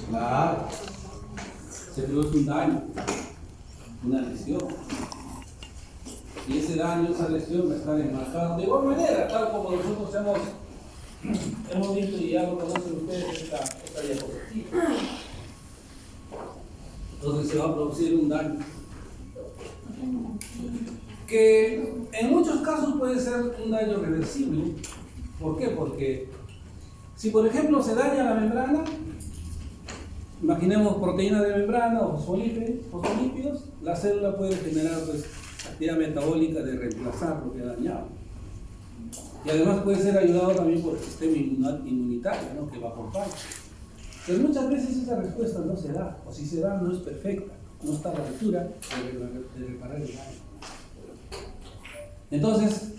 Claro. Se produce un daño, una lesión. Y ese daño, esa lesión va a estar enmarcada de igual manera, tal como nosotros hemos visto y ya lo conocen ustedes esta diapositiva. Donde se va a producir un daño. Que en muchos casos puede ser un daño reversible. ¿Por qué? Porque si por ejemplo se daña la membrana, imaginemos proteína de membrana o fosfolípidos, la célula puede generar pues, actividad metabólica de reemplazar lo que ha dañado. Y además puede ser ayudado también por el sistema inmunitario, ¿no? Que va a aportar. Pero muchas veces esa respuesta no se da, o si se da no es perfecta, no está a la altura de reparar el daño. Entonces,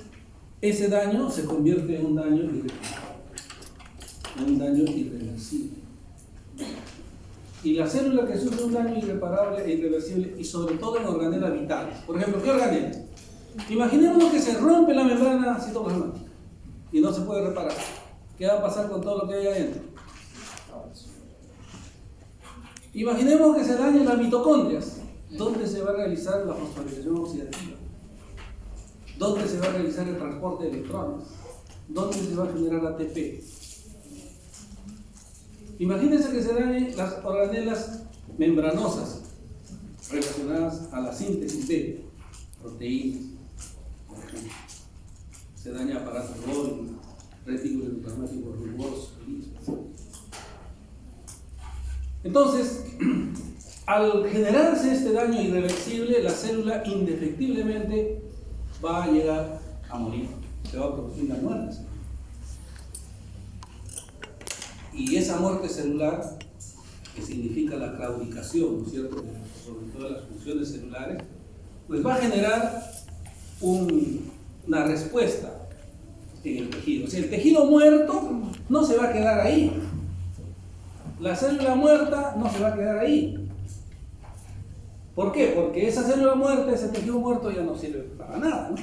ese daño se convierte en un daño irreversible. Y la célula que sufre un daño irreparable e irreversible, y sobre todo en organelas vitales. Por ejemplo, ¿qué organela? Imaginémonos que se rompe la membrana citoplasmática y no se puede reparar. ¿Qué va a pasar con todo lo que hay adentro? Imaginemos que se dañen las mitocondrias. ¿Dónde se va a realizar la fosforilación oxidativa? ¿Dónde se va a realizar el transporte de electrones? ¿Dónde se va a generar ATP? Imagínense que se dañen las organelas membranosas relacionadas a la síntesis de proteínas, por ejemplo. Se daña aparato Golgi, retículo endoplasmático rugoso, etc. Entonces, al generarse este daño irreversible, la célula indefectiblemente va a llegar a morir, se va a producir la muerte. Y esa muerte celular, que significa la claudicación, ¿no es cierto?, sobre todas las funciones celulares, pues va a generar una respuesta en el tejido. O sea, el tejido muerto no se va a quedar ahí. La célula muerta no se va a quedar ahí. ¿Por qué? Porque esa célula muerta, ese tejido muerto ya no sirve para nada, ¿no?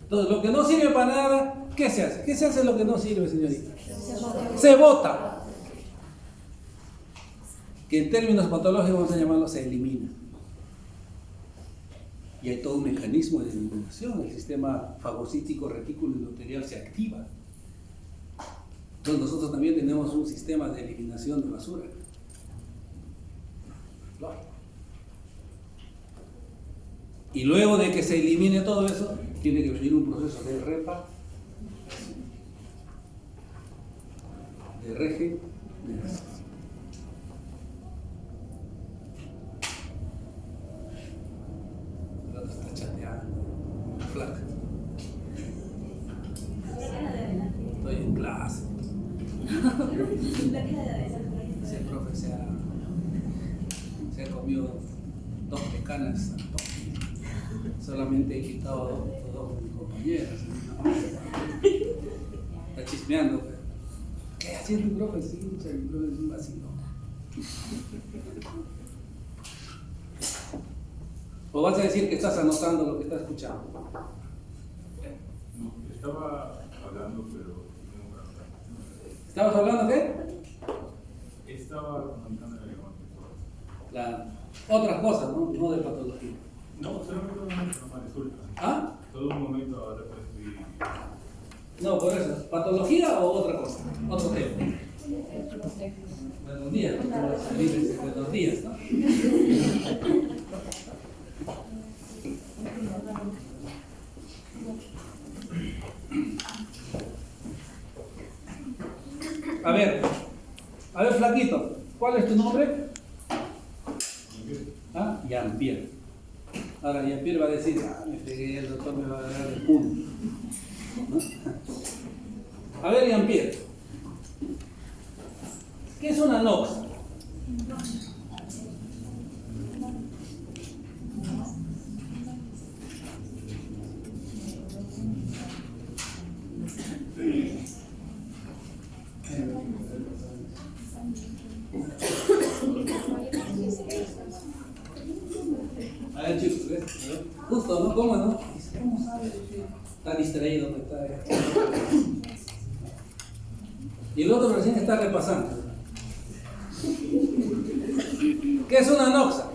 Entonces, lo que no sirve para nada, ¿qué se hace? ¿Qué se hace lo que no sirve, señorita? Se bota. Que en términos patológicos vamos a llamarlo se elimina. Y hay todo un mecanismo de eliminación. El sistema fagocítico retículo endotelial se activa. Entonces nosotros también tenemos un sistema de eliminación de basura. Y luego de que se elimine todo eso, tiene que venir un proceso de reparación, de regeneración. La otra está chateando, flaca. Estoy en clase. Ese profe se ha comido 2 pecanas. Solamente he quitado dos de mis compañeras. Está chismeando. ¿Qué hacía tu profe? Sí, mi profe es un vacío. ¿O vas a decir que estás anotando lo que estás escuchando? No, estaba hablando, pero ¿Estabas hablando qué? estaba comentando Otras cosas, ¿no? No de patología. No, solamente un momento, nomás, disculpa. ¿Ah? Todo un momento ahora pues estoy... No, por eso. ¿Patología o otra cosa? Otro tema. Buenos días, buenos días, ¿no? A ver, flaquito, ¿cuál es tu nombre? ¿Ah? Jean-Pierre. Ahora Jean-Pierre va a decir, me pegué, el doctor me va a dar el punto. ¿No? A ver, Jean-Pierre, ¿qué es una noxa? A ver, chicos, ¿ves? Justo, ¿no? ¿Cómo no? ¿Cómo sabe? Está distraído. Y el otro recién está repasando. ¿Qué es una anoxa?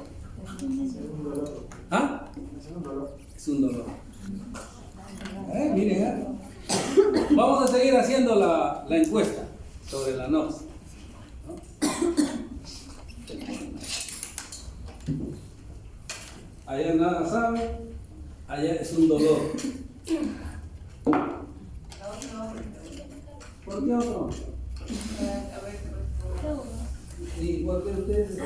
¿Ah? Es un dolor. Miren, vamos a seguir haciendo la encuesta sobre la anoxa, ¿no? Allá nada sabe, allá es un dolor. ¿Por qué otro? ¿Y por qué ustedes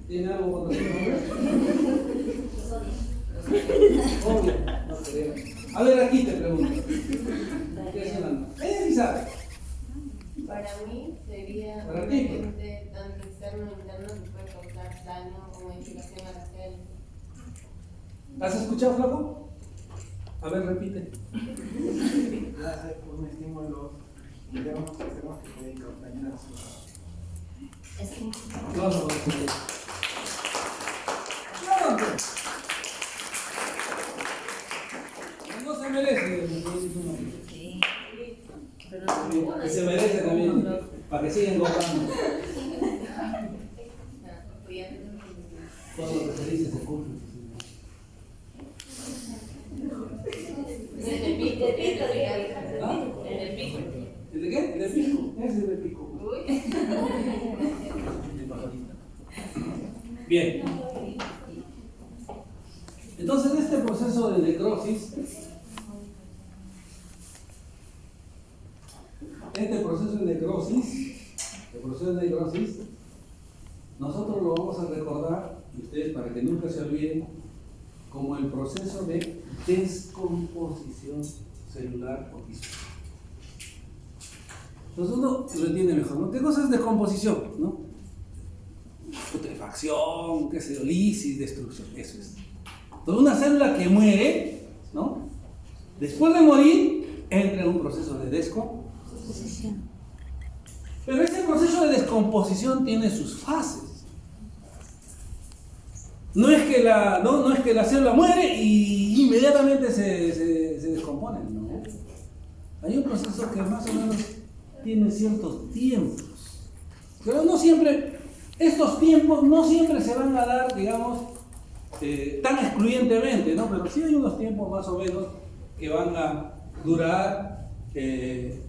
tienen algo contra los hombres? No creo. A ver, aquí te pregunto. ¿Qué es una anoxa? Ella sí sabe. Para mí sería ¿Para un ti? agente tanto externo como interno que puede causar daño o modificación a la célula. ¿Has escuchado, Flaco? A ver, repite. Hace un estímulo internos externos que pueden causar daño. No se merece. Que se merece también, para que sigan gozando. Todo lo que se dice se cumple. En el pico. ¿Ah? En el pico. ¿El de qué? ¿El de pico? Ese es el de pico. Bien. Entonces, este proceso de necrosis, nosotros lo vamos a recordar, y ustedes para que nunca se olviden, como el proceso de descomposición celular o tisular. Entonces uno lo entiende mejor, ¿no? ¿Qué cosa es descomposición? ¿No? Putrefacción, qué sé yo, lisis, destrucción, eso es. Entonces una célula que muere, ¿no? Después de morir, entra en un proceso de descomposición. Pero este proceso de descomposición tiene sus fases. No es que la célula muere y inmediatamente se descompone, no. Hay un proceso que más o menos tiene ciertos tiempos. Pero no siempre, estos tiempos no siempre se van a dar, digamos, tan excluyentemente, ¿no? Pero sí hay unos tiempos más o menos que van a durar el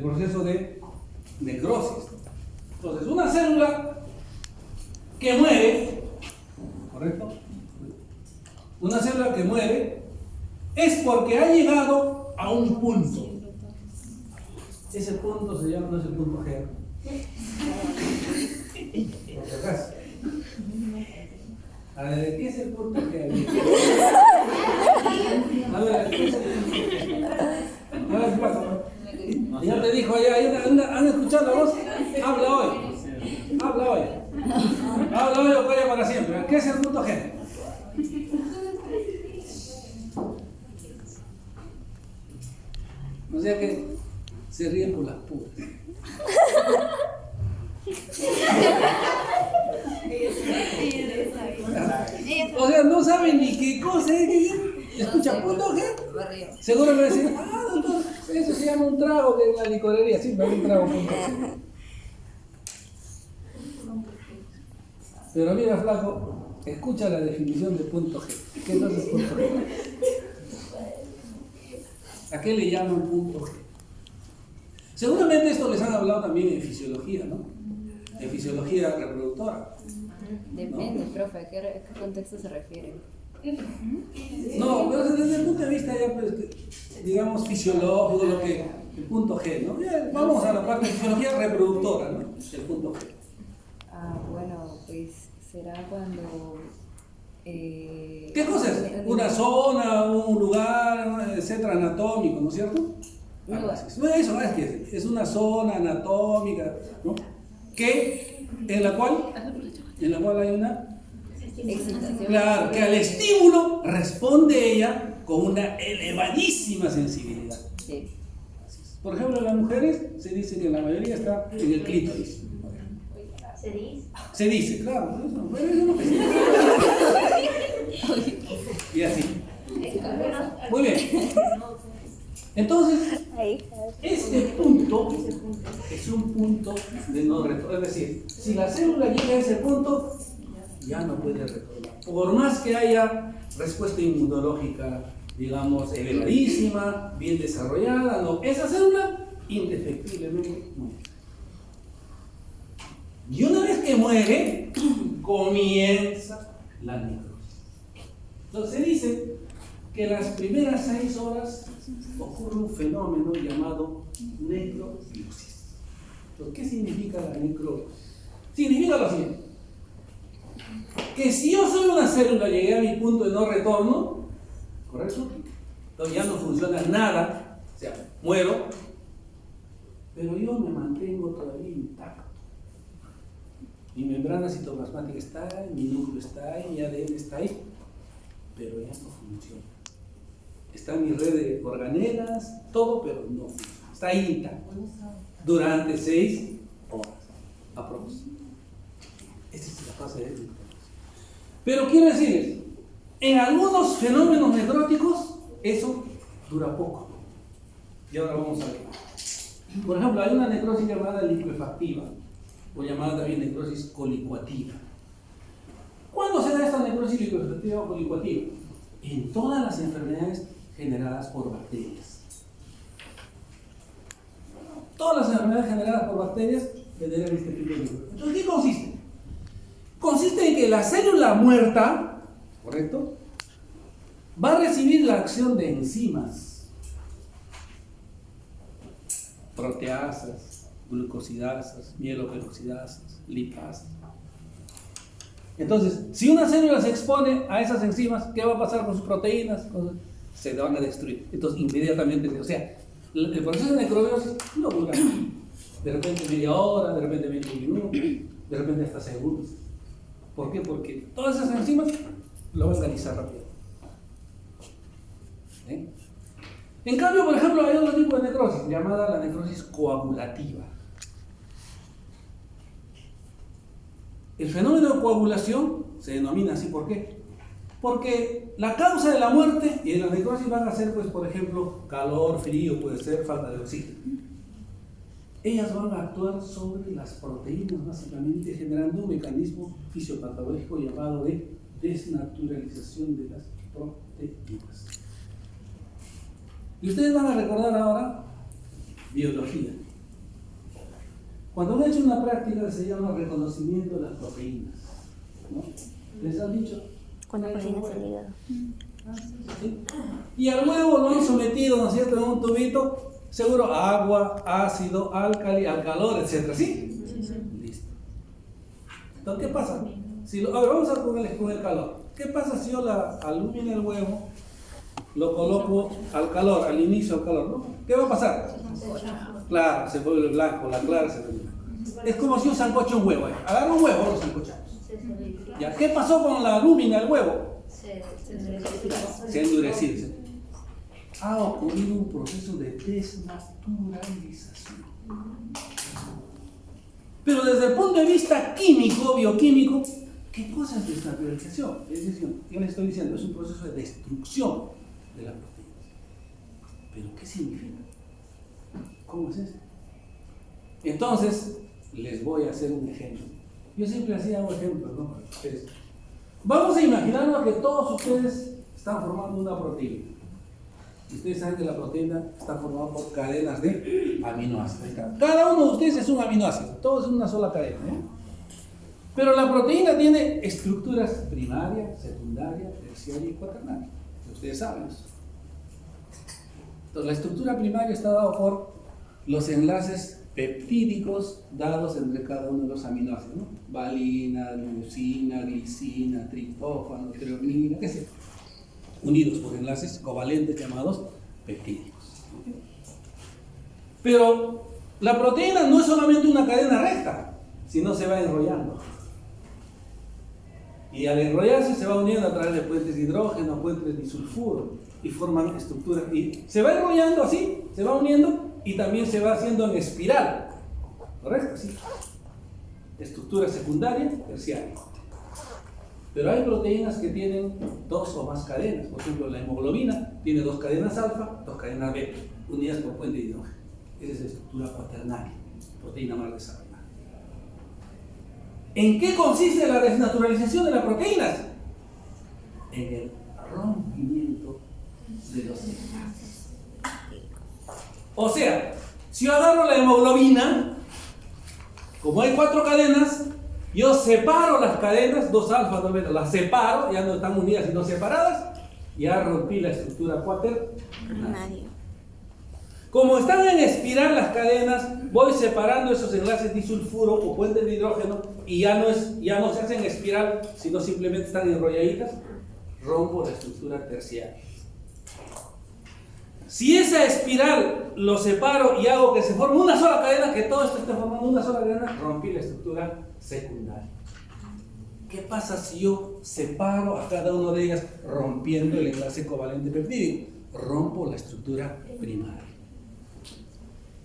proceso de necrosis. Entonces, una célula que muere, ¿correcto? Una célula que muere es porque ha llegado a un punto. Ese punto se llama, no es el punto G. Por si acaso. A ver, ¿qué es el punto G? A ver, ¿qué es el punto G? A ver, pasa. Ya te dijo allá, ¿han escuchado la voz? Habla hoy. Habla hoy o calla para siempre. ¿Qué es el punto G? O sea que se ríen por las puras. O sea, no saben ni qué cosa es. Escucha, punto G. Seguro me va a decir, doctor, eso se llama un trago que en la licorería siempre hay un trago punto G. Pero mira, flaco, escucha la definición de punto G. ¿Qué entonces es punto G? ¿A qué le llaman punto G? Seguramente esto les han hablado también en fisiología, ¿no? En fisiología reproductora. Depende, profe, ¿a qué contexto se refiere? No, pero desde el punto de vista ya, pues, digamos, fisiológico, lo que el punto G, ¿no? Ya, vamos a la parte de fisiología reproductora, ¿no? El punto G. Bueno, pues será cuando... ¿Qué cosa es? Una zona, un lugar, etcétera, anatómico, ¿no es cierto? Eso es que es una zona anatómica, ¿no? En la cual hay una excitación. Claro, que al estímulo responde ella con una elevadísima sensibilidad. Sí. Por ejemplo, en las mujeres se dice que la mayoría está en el clítoris. ¿Se dice? Se dice, claro. Eso es lo que se dice. Y así. Muy bien. Entonces, este punto es un punto de no retorno. Es decir, si la célula llega a ese punto, ya no puede retornar. Por más que haya respuesta inmunológica, digamos, elevadísima, bien desarrollada, no. Esa célula indefectiblemente muere. Y una vez que muere, comienza la necrosis. Entonces se dice que las primeras 6 horas ocurre un fenómeno llamado necrobiosis. Entonces, ¿qué significa la necrosis? Significa lo siguiente: que si yo soy una célula, llegué a mi punto de no retorno, ¿correcto? Entonces ya no funciona nada, o sea, muero, pero yo me mantengo todavía intacto. Mi membrana citoplasmática está ahí, mi núcleo está ahí, mi ADN está ahí, pero ya no funciona. Está mi red de organelas, todo, pero no funciona. Está ahí intacto durante 6 horas, aproximadamente. Esa es la fase de necrosis. Pero quiero decirles, en algunos fenómenos necróticos, eso dura poco. Y ahora vamos a ver. Por ejemplo, hay una necrosis llamada liquefactiva, o llamada también necrosis colicuativa. ¿Cuándo se da esta necrosis liquefactiva o colicuativa? En todas las enfermedades generadas por bacterias. Todas las enfermedades generadas por bacterias generan este tipo de necrosis. Entonces, ¿qué consiste? Consiste en que la célula muerta, ¿correcto?, va a recibir la acción de enzimas, proteasas, glucosidasas, mieloperoxidasas, lipasas. Entonces, si una célula se expone a esas enzimas, ¿qué va a pasar con sus proteínas? Se van a destruir. Entonces, inmediatamente, o sea, el proceso de necrobiosis no dura de repente media hora, de repente 20 minutos, de repente hasta segundos. ¿Por qué? Porque todas esas enzimas lo van a analizar rápido. En cambio, por ejemplo, hay otro tipo de necrosis, llamada la necrosis coagulativa. El fenómeno de coagulación se denomina así, ¿por qué? Porque la causa de la muerte y de la necrosis van a ser, pues, por ejemplo, calor, frío, puede ser falta de oxígeno. Ellas van a actuar sobre las proteínas, básicamente generando un mecanismo fisiopatológico llamado de desnaturalización de las proteínas. Y ustedes van a recordar ahora biología. Cuando han hecho una práctica que se llama reconocimiento de las proteínas, ¿no? ¿Les han dicho? Cuando cocinas el hígado. ¿Sí? Y al huevo lo han sometido, ¿no es cierto?, en un tubito, seguro agua, ácido, álcali, alcalor, etc. ¿Sí? Listo. Entonces, ¿qué pasa? A ver, vamos a ponerles con el calor. ¿Qué pasa si yo la alumino el huevo, lo coloco al calor, al inicio al calor, ¿no? ¿Qué va a pasar? Claro, se vuelve blanco, la clara se vuelve blanca. Es como si yo sancocho un huevo. Agarro un huevo, lo sancochamos. ¿Ya? ¿Qué pasó con la alúmina del huevo? Se ha endurecido. Ha ocurrido un proceso de desnaturalización. Pero desde el punto de vista químico, bioquímico, ¿qué cosa es desnaturalización? Es decir, yo les estoy diciendo, es un proceso de destrucción de la proteína. ¿Pero qué significa? ¿Cómo es eso? Entonces, les voy a hacer un ejemplo. Yo siempre hacía un ejemplo, ¿no? Para ustedes. Vamos a imaginarnos que todos ustedes están formando una proteína. Ustedes saben que la proteína está formada por cadenas de aminoácidos. Cada uno de ustedes es un aminoácido, todos en una sola cadena, ¿eh? Pero la proteína tiene estructuras primaria, secundaria, terciaria y cuaternaria. Ustedes saben eso. Entonces, la estructura primaria está dada por los enlaces peptídicos dados entre cada uno de los aminoácidos, ¿no? Valina, leucina, glicina, triptófano, treonina, qué sé, unidos por enlaces covalentes llamados peptídicos. Pero la proteína no es solamente una cadena recta, sino se va enrollando. Y al enrollarse se va uniendo a través de puentes de hidrógeno, puentes de disulfuro, y forman estructuras. Y se va enrollando así, se va uniendo, y también se va haciendo en espiral. ¿Correcto? Sí. Estructura secundaria, terciaria. Pero hay proteínas que tienen 2 o más cadenas. Por ejemplo, la hemoglobina tiene 2 cadenas alfa, 2 cadenas beta. unidas por puente de hidrógeno. Esa es la estructura cuaternaria, proteína mal desarrollada. ¿En qué consiste la desnaturalización de las proteínas? En el rompimiento de los enlaces. O sea, si yo agarro la hemoglobina, como hay 4 cadenas, yo separo las cadenas, 2 alfa, 2 beta, las separo, ya no están unidas sino separadas, ya rompí la estructura cuaternaria. Como están en espiral las cadenas, voy separando esos enlaces disulfuro o puentes de hidrógeno y ya no se hacen espiral, sino simplemente están enrolladitas, rompo la estructura terciaria. Si esa espiral lo separo y hago que se forme una sola cadena, que todo esto esté formando una sola cadena, rompí la estructura secundaria. ¿Qué pasa si yo separo a cada una de ellas rompiendo el enlace covalente peptídico? Rompo la estructura primaria.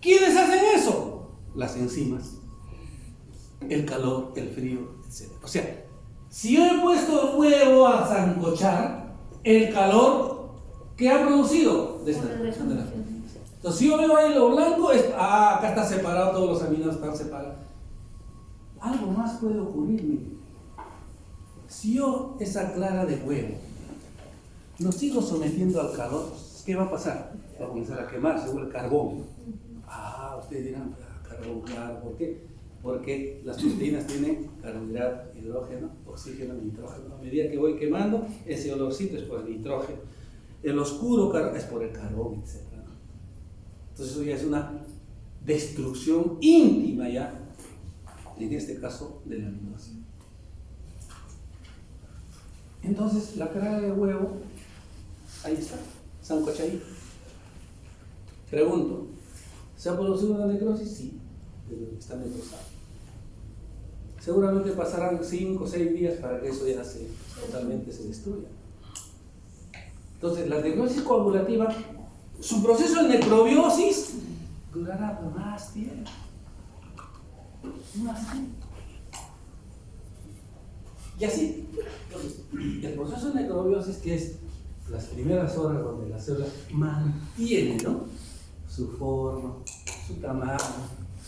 ¿Quiénes hacen eso? Las enzimas, el calor, el frío, etc. O sea, si yo he puesto el huevo a sancochar, el calor, ¿qué ha producido? Desnaturación de las proteínas. Entonces, si yo veo ahí lo blanco, acá está separado, todos los aminos están separados. Algo más puede ocurrirme. Si yo esa clara de huevo lo sigo sometiendo al calor, ¿qué va a pasar? Va a comenzar a quemar, según el carbón. Ustedes dirán, carbón, claro, ¿por qué? Porque las proteínas tienen carbohidrato, hidrógeno, oxígeno, nitrógeno. A medida que voy quemando, ese olorcito es por el nitrógeno. El oscuro es por el carbón, etc. Entonces eso ya es una destrucción íntima ya, en este caso, del aminoácido. Entonces la clara de huevo, ahí está, sancochadita. Pregunto, ¿se ha producido una necrosis? Sí, pero está necrosado. Seguramente pasarán 5 o 6 días para que eso ya totalmente se destruya. Entonces, la necrosis coagulativa, su proceso de necrobiosis durará más tiempo. Más tiempo. Y así, entonces, el proceso de necrobiosis, que es las primeras horas donde la célula mantiene, ¿no?, su forma, su tamaño,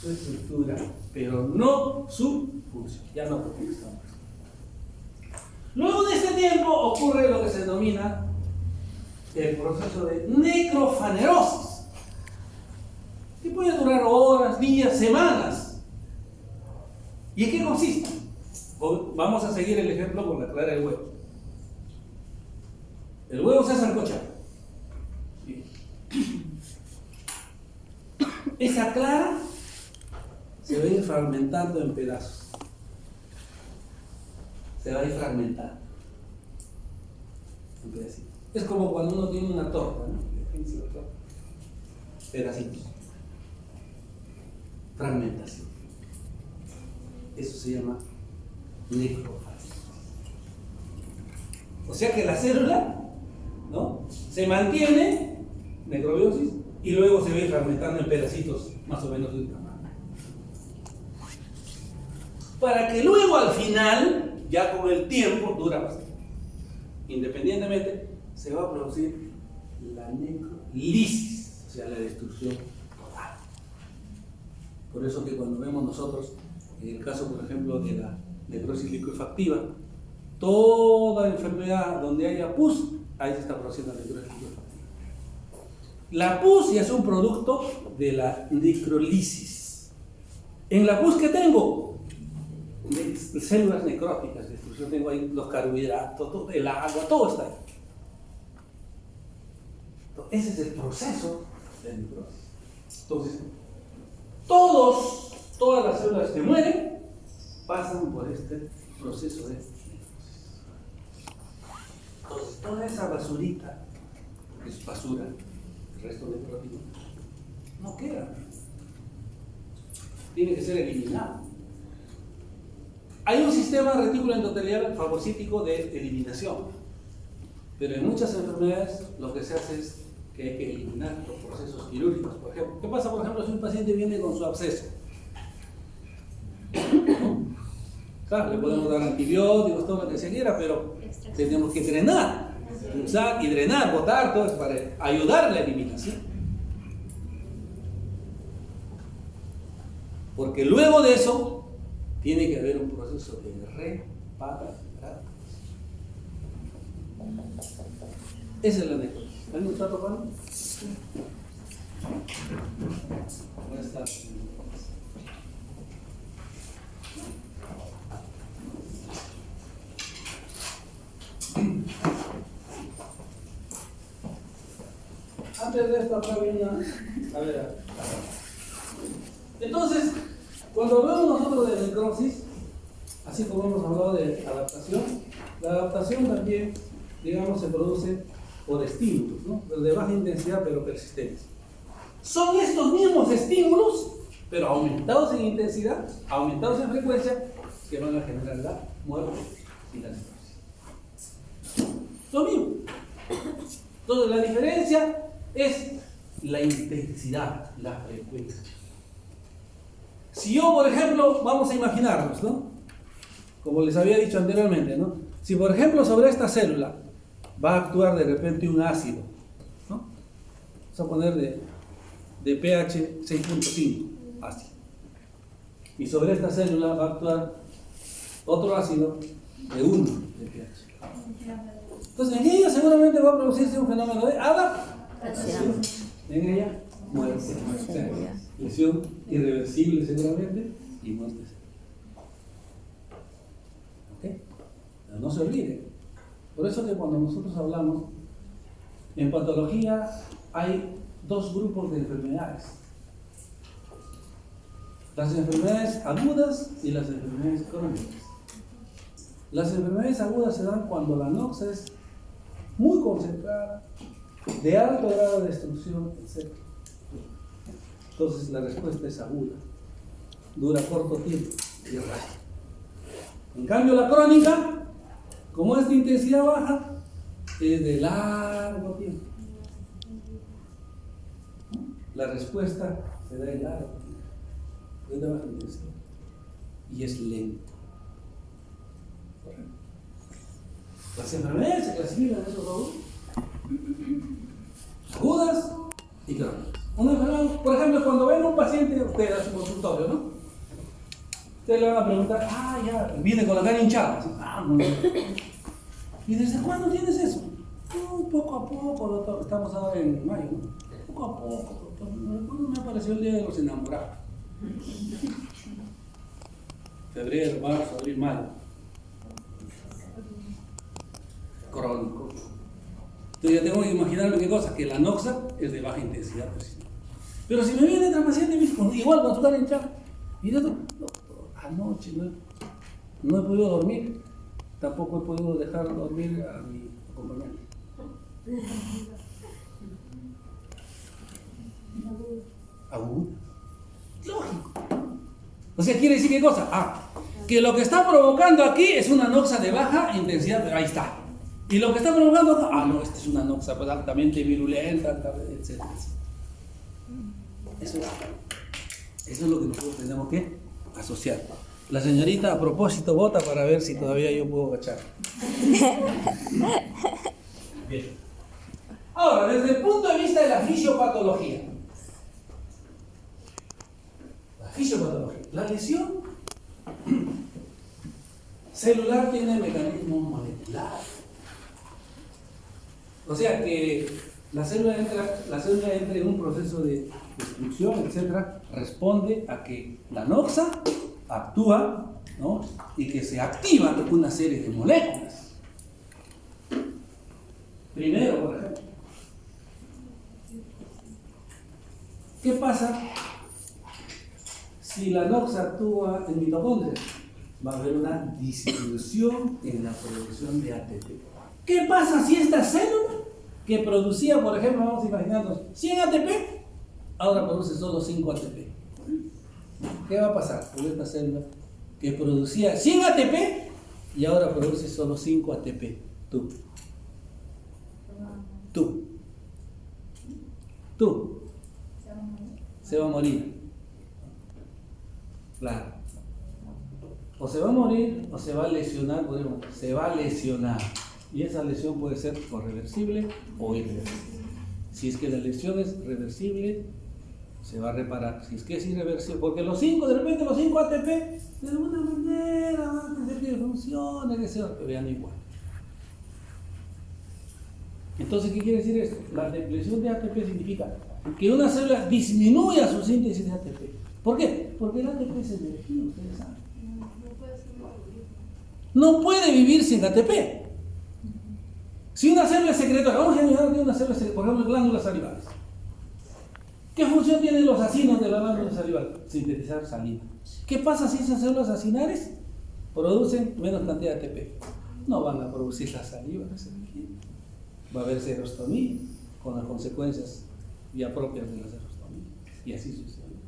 su estructura, pero no su función. Ya no utilizamos. Luego de este tiempo ocurre lo que se denomina el proceso de necrofanerosis, que puede durar horas, días, semanas. ¿Y en qué consiste? Vamos a seguir el ejemplo con la clara del huevo. El huevo se ha sancochado. Esa clara se va a ir fragmentando en pedazos. Se va a ir fragmentando en pedacitos. Es como cuando uno tiene una torta, ¿no? Pedacitos. Fragmentación. Eso se llama necrofanerosis. O sea que la célula, ¿no?, se mantiene, necrobiosis, y luego se va a ir fragmentando en pedacitos más o menos de un tamaño. Para que luego al final, ya con el tiempo, dura bastante, independientemente, se va a producir la necrolisis, o sea, la destrucción total. Por eso que cuando vemos nosotros, en el caso, por ejemplo, de la necrosis licuefactiva, toda enfermedad donde haya pus, ahí se está produciendo la necrosis licuefactiva. La pus ya es un producto de la necrolisis. En la pus que tengo, células necróticas, destrucción, tengo ahí los carbohidratos, el agua, todo está ahí. Entonces, ese es el proceso de necrosis. Entonces, todas las células que mueren pasan por este proceso de necrosis. Entonces, toda esa basurita, que es basura, el resto de proteínas, no queda. Tiene que ser eliminado. Hay un sistema retículo endotelial fagocítico de eliminación, pero en muchas enfermedades lo que se hace es que hay que eliminar los procesos quirúrgicos. Por ejemplo, ¿qué pasa, por ejemplo, si un paciente viene con su absceso? Claro, le podemos dar antibióticos, todo lo que se quiera, pero tenemos que drenar, usar y drenar, botar, todo eso para ayudar a la eliminación. Porque luego de eso tiene que haber un proceso de reparación. Esa es la anécdota. ¿Alguien está tocando? No está. Antes de esto acá viene una... A ver. Entonces, cuando hablamos nosotros de necrosis, así como hemos hablado de adaptación, la adaptación también, digamos, se produce por estímulos, ¿no? De baja intensidad pero persistentes. Son estos mismos estímulos, pero aumentados en intensidad, aumentados en frecuencia, que van a generar la muerte y la necrosis. Lo mismo. Entonces, la diferencia es la intensidad, la frecuencia. Si yo, por ejemplo, vamos a imaginarnos, ¿no? Como les había dicho anteriormente, ¿no? Si, por ejemplo, sobre esta célula va a actuar de repente un ácido, ¿no? Vamos a poner de pH 6.5, ácido. Y sobre esta célula va a actuar otro ácido de 1 de pH. Entonces, en ella seguramente va a producirse un fenómeno de adaptación. En ella, muerte. O sea, lesión irreversible seguramente y muerte. ¿Ok? Pero no se olvide. Por eso que cuando nosotros hablamos, en patología hay dos grupos de enfermedades. Las enfermedades agudas y las enfermedades crónicas. Las enfermedades agudas se dan cuando la noxa es muy concentrada, de alto grado de destrucción, etc. Entonces la respuesta es aguda, dura corto tiempo y es rápida. En cambio la crónica, como es de intensidad baja, es de largo tiempo. La respuesta se da en largo tiempo, es de baja intensidad y es lento. Correcto. Las enfermedades se clasifican en esos dos: agudas y crónicas. Una enfermedad, por ejemplo, cuando ven a un paciente, usted a su consultorio, ¿no? Ustedes le van a preguntar, ya, viene con la cara hinchada. No. ¿Y desde cuándo tienes eso? Poco a poco, doctor. Estamos ahora en mayo, ¿no? Poco a poco, doctor. ¿Cuándo me apareció el día de los enamorados? Febrero, marzo, abril, mayo. Crónico. Entonces ya tengo que imaginarme qué cosa, que la noxa es de baja intensidad persistente. Pero si me viene otra paciente, igual con su cara hinchada, y yo, anoche no he podido dormir, tampoco he podido dejar dormir a mi acompañante. Agudo. Lógico. O sea, quiere decir qué cosa, que lo que está provocando aquí es una noxa de baja intensidad, pero ahí está. Y lo que está provocando, no, esta es una noxa pues, altamente virulenta, etc. Eso es lo que nosotros tenemos que asociar. La señorita a propósito vota para ver si todavía yo puedo agachar. Bien. Ahora, desde el punto de vista de la fisiopatología. La lesión celular tiene mecanismos moleculares. O sea que la célula entra en un proceso de destrucción, etc. Responde a que la noxa actúa, ¿no? Y que se activa una serie de moléculas. Primero, por ejemplo, ¿qué pasa si la noxa actúa en mitocondrias? Va a haber una disminución en la producción de ATP. ¿Qué pasa si esta célula que producía, por ejemplo, vamos a imaginarnos 100 ATP, ahora produce solo 5 ATP? ¿Qué va a pasar con esta célula que producía 100 ATP y ahora produce solo 5 ATP? Tú. Se va a morir. Claro. O se va a morir o se va a lesionar, se va a lesionar. Y esa lesión puede ser o reversible o irreversible. Si es que la lesión es reversible, se va a reparar. Si es que es irreversible, porque de repente los 5 ATP, de alguna manera, antes de que funcione, que sea, pero ya no igual. Entonces, ¿qué quiere decir esto? La depresión de ATP significa que una célula disminuya su síntesis de ATP. ¿Por qué? Porque el ATP es energía, ustedes saben. No puede vivir sin ATP. Si una célula secretora, vamos a imaginar que una célula secretora, por ejemplo, glándulas salivales. ¿Qué función tienen los acinos de la glándula salival? Sintetizar saliva. ¿Qué pasa si esas células acinares producen menos cantidad de ATP? No van a producir la saliva que se requiere. Va a haber serostomía con las consecuencias ya propias de la serostomía y así sucesivamente.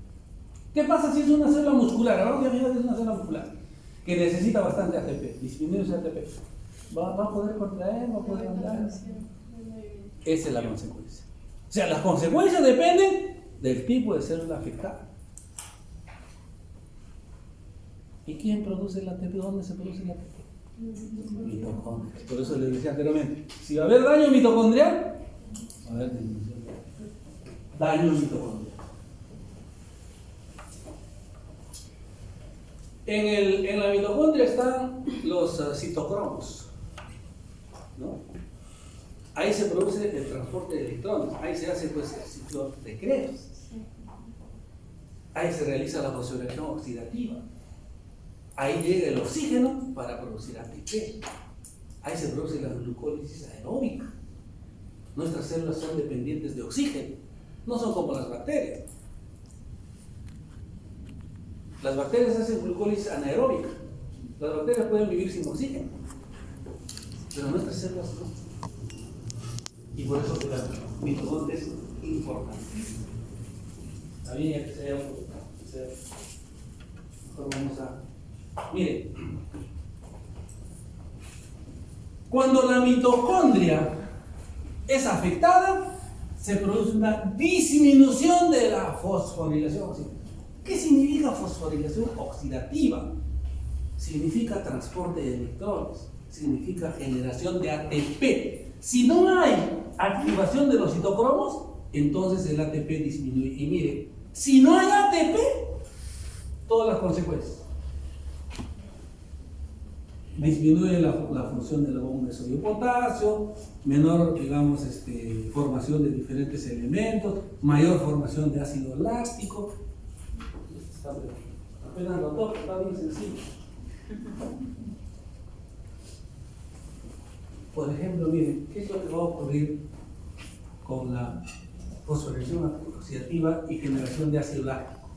¿Qué pasa si es una célula muscular? Vamos a imaginar que es una célula muscular que necesita bastante ATP, disminuye ese ATP. ¿Va a poder contraer? ¿Va a poder andar? Esa es la consecuencia. O sea, las consecuencias dependen del tipo de célula afectada. ¿Y quién produce el ATP? ¿Dónde se produce el ATP? Mitocondrias. Por eso les decía anteriormente, si va a haber daño mitocondrial, va a haber disminución de daño mitocondrial. En la mitocondria están los citocromos, ¿no? Ahí se produce el transporte de electrones, ahí se hace pues el ciclo de Krebs, ahí se realiza la fosforilación oxidativa, ahí llega el oxígeno para producir ATP, ahí se produce la glucólisis aeróbica. Nuestras células son dependientes de oxígeno, no son como las bacterias. Las bacterias hacen glucólisis anaeróbica, las bacterias pueden vivir sin oxígeno, pero nuestras células no. Y por eso que la mitocondria es importante. Está bien, ya que sea mejor vamos a... Miren, cuando la mitocondria es afectada, se produce una disminución de la fosforilación oxidativa. ¿Qué significa fosforilación oxidativa? Significa transporte de electrones, significa generación de ATP. Si no hay activación de los citocromos, entonces el ATP disminuye. Y mire, si no hay ATP, todas las consecuencias. Disminuye la función de la bomba de sodio y potasio, menor, digamos, formación de diferentes elementos, mayor formación de ácido láctico. Apenas lo toco, está bien sencillo. Por ejemplo, miren, ¿qué es lo que va a ocurrir con la fosforilación oxidativa y generación de ácido láctico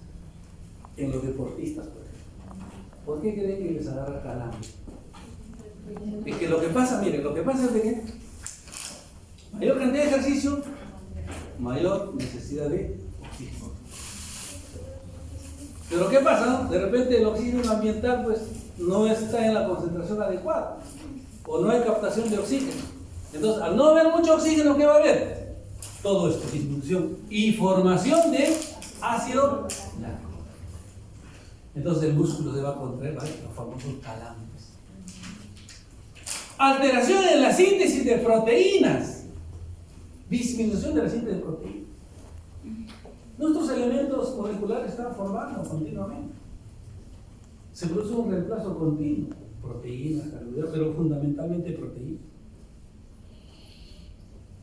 en los deportistas, por ejemplo? ¿Por qué creen que les agarra calambre? Es que lo que pasa, miren, lo que pasa es de que mayor cantidad de ejercicio, mayor necesidad de oxígeno. Pero ¿qué pasa? No? De repente el oxígeno ambiental pues no está en la concentración adecuada o no hay captación de oxígeno. Entonces, al no haber mucho oxígeno, ¿qué va a haber? Todo esto, disminución y formación de ácido láctico. Entonces el músculo se va a contraer, ¿vale? Los famosos calambres. Alteración en la síntesis de proteínas. Disminución de la síntesis de proteínas. Nuestros elementos moleculares están formando continuamente. Se produce un reemplazo continuo. Proteínas, carbohidratos, pero fundamentalmente proteínas.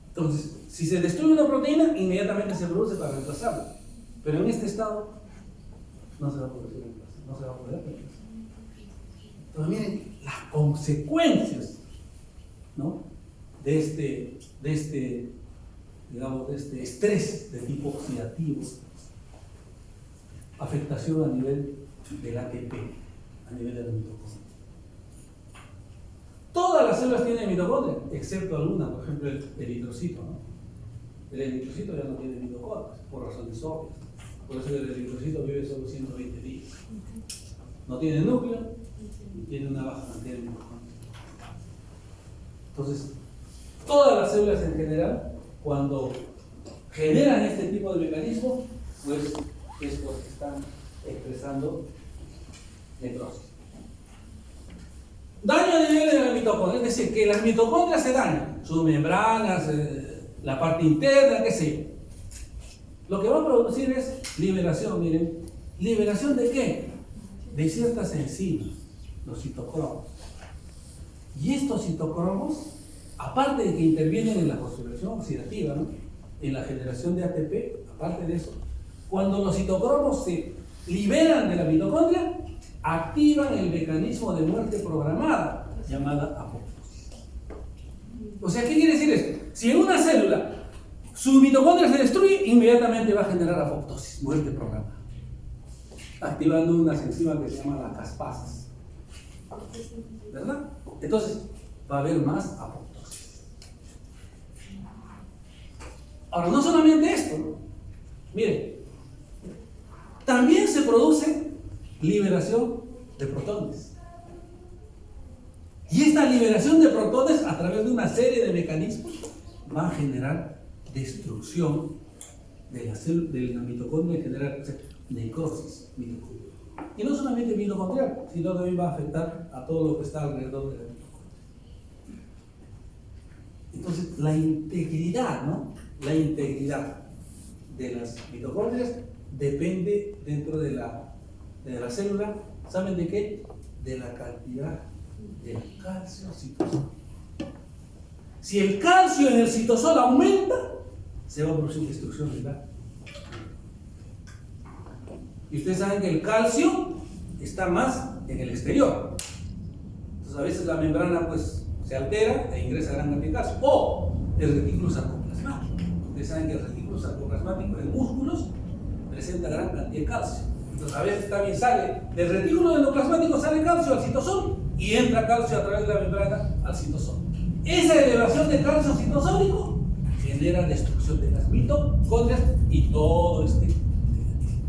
Entonces, si se destruye una proteína, inmediatamente se produce para reemplazarla. Pero en este estado no se va a producir reemplazo, no se va a poder reemplazar. Entonces, miren las consecuencias, ¿no? de este estrés de tipo oxidativo, afectación a nivel del ATP, a nivel de la mitocondria. Todas las células tienen mitocondria, excepto algunas, por ejemplo el eritrocito, ¿no? El eritrocito ya no tiene mitocondrias, por razones obvias. Por eso el eritrocito vive solo 120 días. No tiene núcleo y tiene una baja cantidad de mitocondria. Entonces, todas las células en general, cuando generan este tipo de mecanismo, pues es porque están expresando necrosis. Daño a nivel de la mitocondria, es decir, que las mitocondrias se dañan, sus membranas, la parte interna, qué sé yo. lo que va a producir es liberación, miren. ¿Liberación de qué? De ciertas enzimas, los citocromos. Y estos citocromos, aparte de que intervienen en la fosforilación oxidativa, ¿no?, en la generación de ATP, aparte de eso, cuando los citocromos se liberan de la mitocondria, activan el mecanismo de muerte programada, llamada apoptosis. O sea, ¿qué quiere decir esto? Si en una célula su mitocondria se destruye, inmediatamente va a generar apoptosis, muerte programada, activando unas enzimas que se llaman las caspasas. ¿Verdad? Entonces, va a haber más apoptosis. Ahora, no solamente esto, ¿no? Miren, también se produce liberación de protones. Y esta liberación de protones, a través de una serie de mecanismos, va a generar destrucción de la mitocondria y generar necrosis mitocondrial. Y no solamente mitocondrial, sino también va a afectar a todo lo que está alrededor de la mitocondria. Entonces, la integridad, ¿no? La integridad de las mitocondrias depende dentro de la célula, ¿saben de qué? De la cantidad del calcio citosol. Si el calcio en el citosol aumenta, se va a producir destrucción celular. Y ustedes saben que el calcio está más en el exterior. Entonces a veces la membrana pues se altera e ingresa gran cantidad de calcio. O el retículo sarcoplasmático. Ustedes saben que el retículo sarcoplasmático en músculos presenta gran cantidad de calcio. Entonces a veces también sale del retículo endoplasmático, sale calcio al citosol y entra calcio a través de la membrana al citosol. Esa elevación de calcio citosólico genera destrucción de las mitocondrias y todo este mecanismo.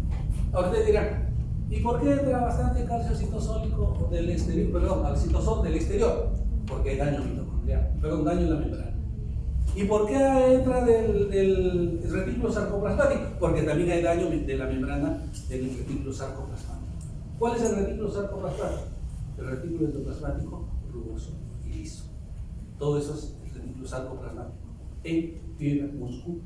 Ahora ustedes dirán, ¿y por qué entra bastante calcio citosólico del exterior, perdón, al citosol del exterior? Porque hay daño mitocondrial, perdón, daño en la membrana. ¿Y por qué entra del retículo sarcoplasmático? Porque también hay daño de la membrana del retículo sarcoplasmático. ¿Cuál es el retículo sarcoplasmático? El retículo endoplasmático rugoso y liso. Todo eso es el retículo sarcoplasmático en fibras musculares.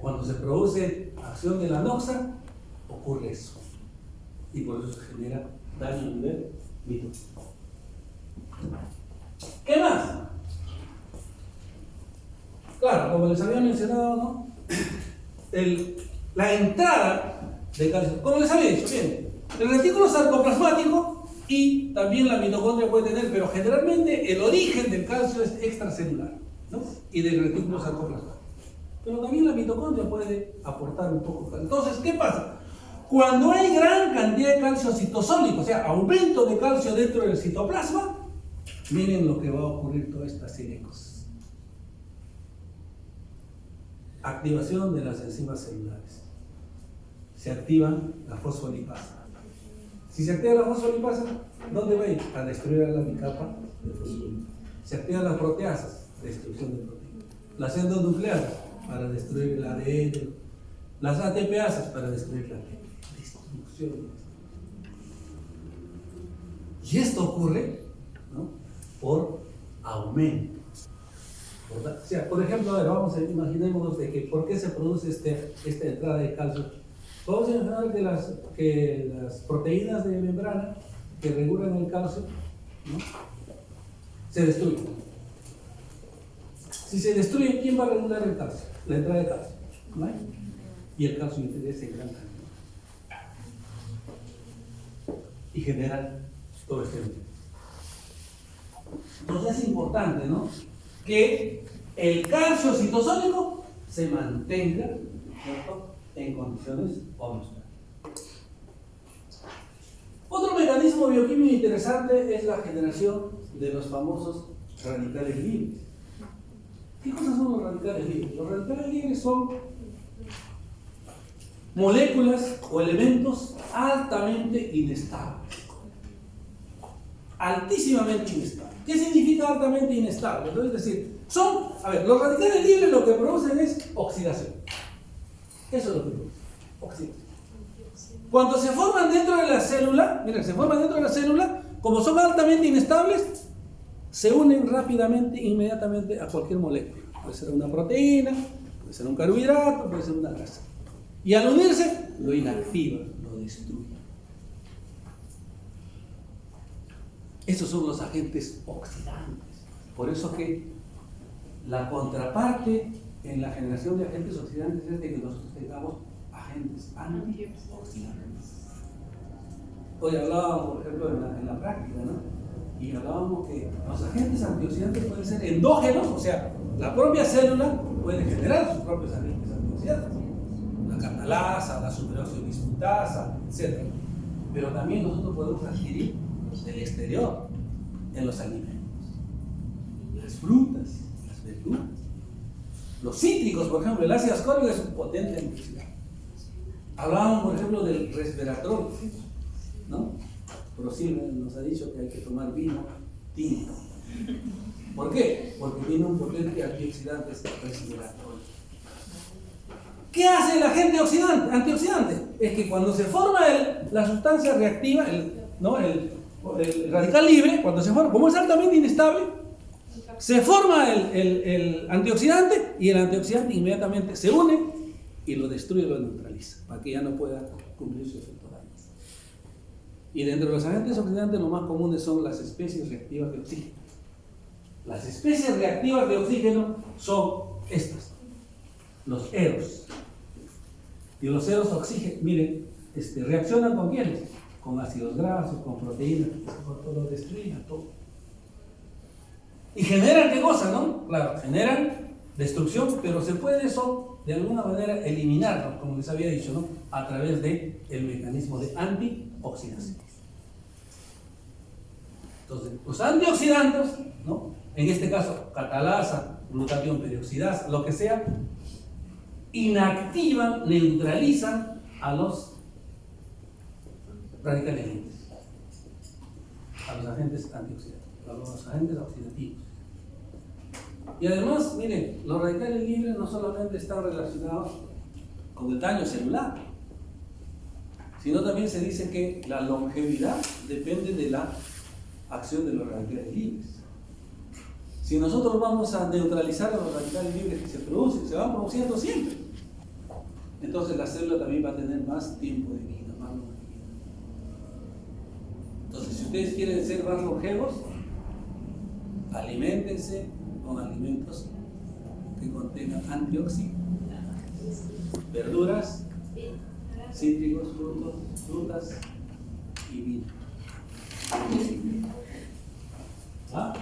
Cuando se produce acción de la noxa, ocurre eso. Y por eso se genera daño a nivel mitocondrial. ¿Qué más? Claro, como les había mencionado, ¿no? La entrada de calcio, como les había dicho, bien, el retículo sarcoplasmático y también la mitocondria puede tener, pero generalmente el origen del calcio es extracelular, ¿no? Y del retículo sarcoplasmático. Pero también la mitocondria puede aportar un poco. Entonces, ¿qué pasa? Cuando hay gran cantidad de calcio citosólico, o sea, aumento de calcio dentro del citoplasma, miren lo que va a ocurrir toda esta serie de cosas. Activación de las enzimas celulares. Se activa la fosfolipasa. Si se activa la fosfolipasa, ¿dónde va a ir? A destruir la bicapa de fosfolipasa. Se activan las proteasas, destrucción de proteínas. Las endonucleadas, para destruir el ADN. Las ATPasas, para destruir la ATP. Destrucción. Y esto ocurre, ¿no?, por aumento. O sea, por ejemplo, a ver, vamos a imaginémonos de que por qué se produce esta entrada de calcio. Vamos a imaginar que las proteínas de membrana que regulan el calcio, ¿no?, se destruyen. Si se destruye, ¿quién va a regular el calcio? La entrada de calcio, ¿no? Y el calcio interesa en gran cantidad. Y generan todo este movimiento. Entonces es importante, ¿no?, que el calcio citosólico se mantenga, ¿cierto?, en condiciones óptimas. Otro mecanismo bioquímico interesante es la generación de los famosos radicales libres. ¿Qué cosas son los radicales libres? Los radicales libres son moléculas o elementos altamente inestables. Altísimamente inestables. ¿Qué significa altamente inestable? Es decir, los radicales libres lo que producen es oxidación. Eso es lo que produce, oxidación. Cuando se forman dentro de la célula, miren, se forman dentro de la célula, como son altamente inestables, se unen rápidamente, inmediatamente a cualquier molécula. Puede ser una proteína, Puede ser un carbohidrato, puede ser una grasa. Y al unirse, lo inactiva, lo destruye. Esos son los agentes oxidantes. Por eso que la contraparte en la generación de agentes oxidantes es de que nosotros tengamos agentes antioxidantes. Hoy hablábamos, por ejemplo, en la práctica, ¿no? Y hablábamos que los agentes antioxidantes pueden ser endógenos, o sea, la propia célula puede generar sus propios agentes antioxidantes. La catalasa, la superoxidismutasa, etc. Pero también nosotros podemos adquirir del exterior, en los alimentos. Las frutas, las verduras. Los cítricos, por ejemplo, el ácido ascórbico es un potente antioxidante. Hablábamos, por ejemplo, del resveratrol, ¿no? Procil nos ha dicho que hay que tomar vino tinto. ¿Por qué? Porque tiene un potente antioxidante resveratrol. ¿Qué hace el agente antioxidante? Es que cuando se forma la sustancia reactiva, el radical libre, cuando se forma, como es altamente inestable, se forma el antioxidante y el antioxidante inmediatamente se une y lo destruye, lo neutraliza, para que ya no pueda cumplir su efecto dañino. Y dentro de los agentes oxidantes, los más comunes son las especies reactivas de oxígeno. Las especies reactivas de oxígeno son estas, los eros. Y los eros oxígenos, miren, reaccionan con quiénes? Con ácidos grasos, con proteínas, todo lo destruyen, todo. Y generan qué cosa, ¿no? Claro, generan destrucción, pero se puede eso de alguna manera eliminarlo, como les había dicho, ¿no? A través del mecanismo de antioxidación. Entonces, los antioxidantes, ¿no? En este caso, catalasa, glutatión peroxidasa, lo que sea, inactivan, neutralizan a los radicales libres, a los agentes antioxidantes, a los agentes oxidativos. Y además, miren, los radicales libres no solamente están relacionados con el daño celular, sino también se dice que la longevidad depende de la acción de los radicales libres. Si nosotros vamos a neutralizar a los radicales libres que se producen, se van produciendo siempre, entonces la célula también va a tener más tiempo de vida, más longevidad. Entonces, si ustedes quieren ser más longevos, aliméntense con alimentos que contengan antioxidantes, verduras, cítricos, frutas y vino. ¿Ah?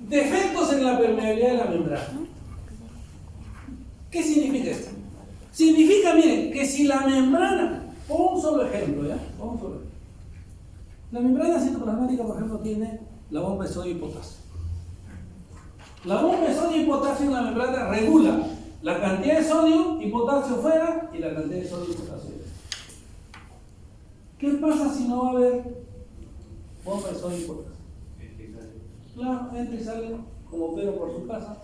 Defectos en la permeabilidad de la membrana. ¿Qué significa esto? Significa, miren, que si la membrana, por un solo ejemplo, ¿ya? Por un solo ejemplo. La membrana citoplasmática, por ejemplo, tiene la bomba de sodio y potasio. La bomba de sodio y potasio en la membrana regula la cantidad de sodio y potasio fuera y la cantidad de sodio y potasio dentro. ¿Qué pasa si no va a haber bomba de sodio y potasio? Claro, entra y sale como Pedro por su casa,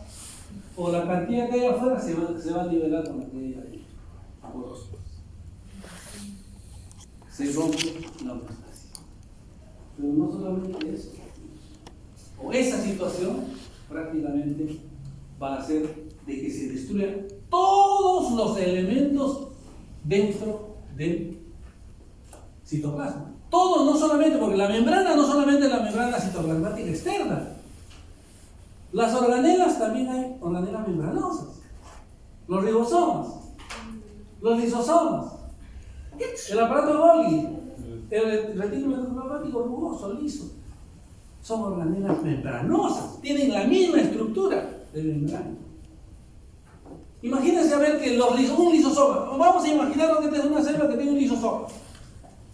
o la cantidad que hay afuera se va a nivelar con la que hay ahí. Se rompe la homeostasis. Pero no solamente eso, o esa situación prácticamente va a hacer de que se destruyan todos los elementos dentro del citoplasma. Todos, no solamente, porque la membrana no solamente es la membrana citoplasmática externa. Las organelas también hay organelas membranosas. Los ribosomas, los lisosomas, el aparato Golgi, el retículo endoplasmático rugoso, liso. Son organelas membranosas, tienen la misma estructura de membrana. Imagínense a ver que un lisosoma, vamos a imaginar que esta es una célula que tiene un lisosoma,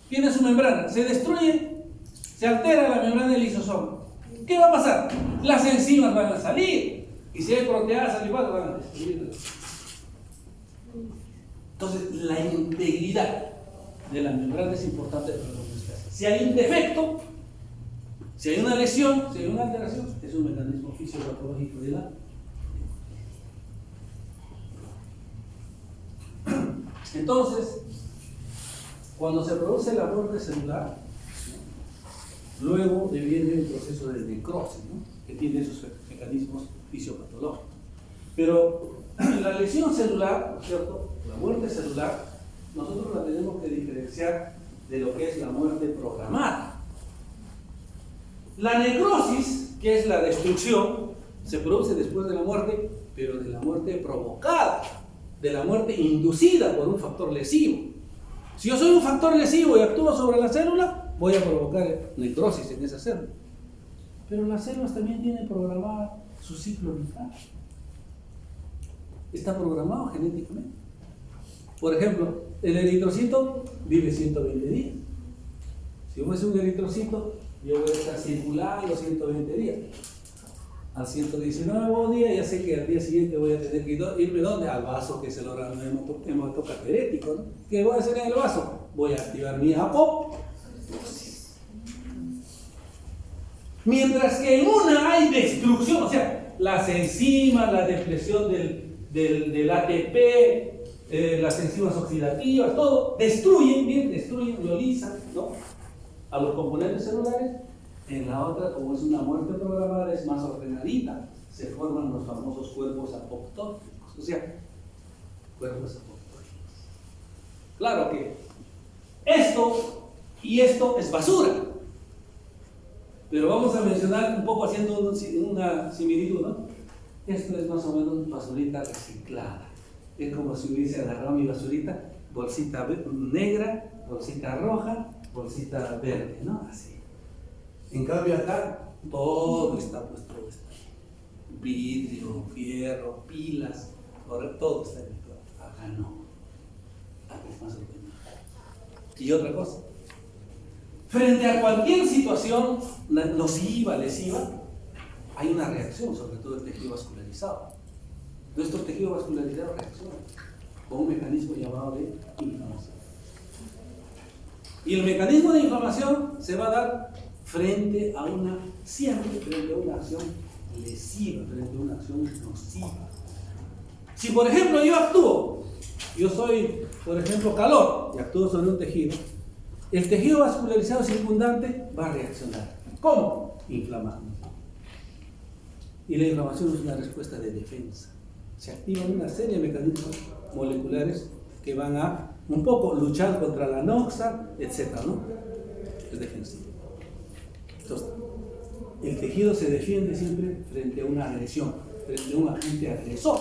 tiene su membrana, se destruye, se altera la membrana del lisosoma. ¿Qué va a pasar? Las enzimas van a salir, y si hay proteasas al igual van a destruir. Entonces, la integridad de la membrana es importante para la homeostasis. Si hay un defecto, si hay una lesión, si hay una alteración, es un mecanismo fisiopatológico de la. Entonces, cuando se produce la muerte celular, luego viene el proceso de necrosis, ¿no? Que tiene esos mecanismos fisiopatológicos. Pero la lesión celular, ¿no es cierto?, la muerte celular, nosotros la tenemos que diferenciar de lo que es la muerte programada. La necrosis, que es la destrucción, se produce después de la muerte, pero de la muerte provocada, de la muerte inducida por un factor lesivo. Si yo soy un factor lesivo y actúo sobre la célula, voy a provocar necrosis en esa célula. Pero las células también tienen programada su ciclo vital. Está programado genéticamente. Por ejemplo, el eritrocito vive 120 días. Si yo fuese un eritrocito, yo voy a estar circulando 120 días. Al 119 día ya sé que al día siguiente voy a tener que irme ¿dónde? Al vaso, que es el órgano hematocaterético, ¿no? ¿Qué voy a hacer en el vaso? Voy a activar mi apoptosis. Mientras que en una hay destrucción, o sea, las enzimas, la depresión del ATP, las enzimas oxidativas, todo, destruyen, violizan, ¿no?, a los componentes celulares. En la otra, como es una muerte programada, es más ordenadita, se forman los famosos cuerpos apoptóticos, o sea, cuerpos apoptóticos. Claro que esto y esto es basura, pero vamos a mencionar un poco haciendo una similitud, ¿no? Esto es más o menos basurita reciclada. Es como si hubiese agarrado mi basurita, bolsita negra, bolsita roja, bolsita verde, ¿no? Así. En cambio acá todo está puesto, vidrio, fierro, pilas, todo está mezclado. Acá no. Acá es más ordenado. Y otra cosa, frente a cualquier situación nociva, lesiva, hay una reacción, sobre todo el tejido vascularizado. Nuestro tejido vascularizado reacciona con un mecanismo llamado de inflamación. Y el mecanismo de inflamación se va a dar siempre frente a una acción lesiva, frente a una acción nociva. Si por ejemplo yo soy, por ejemplo, calor y actúo sobre un tejido, el tejido vascularizado circundante va a reaccionar. ¿Cómo? Inflamando. Y la inflamación es una respuesta de defensa. Se activan una serie de mecanismos moleculares que van a un poco luchar contra la noxa, etc., ¿no? Es defensivo. Entonces, el tejido se defiende siempre frente a una agresión, frente a un agente agresor.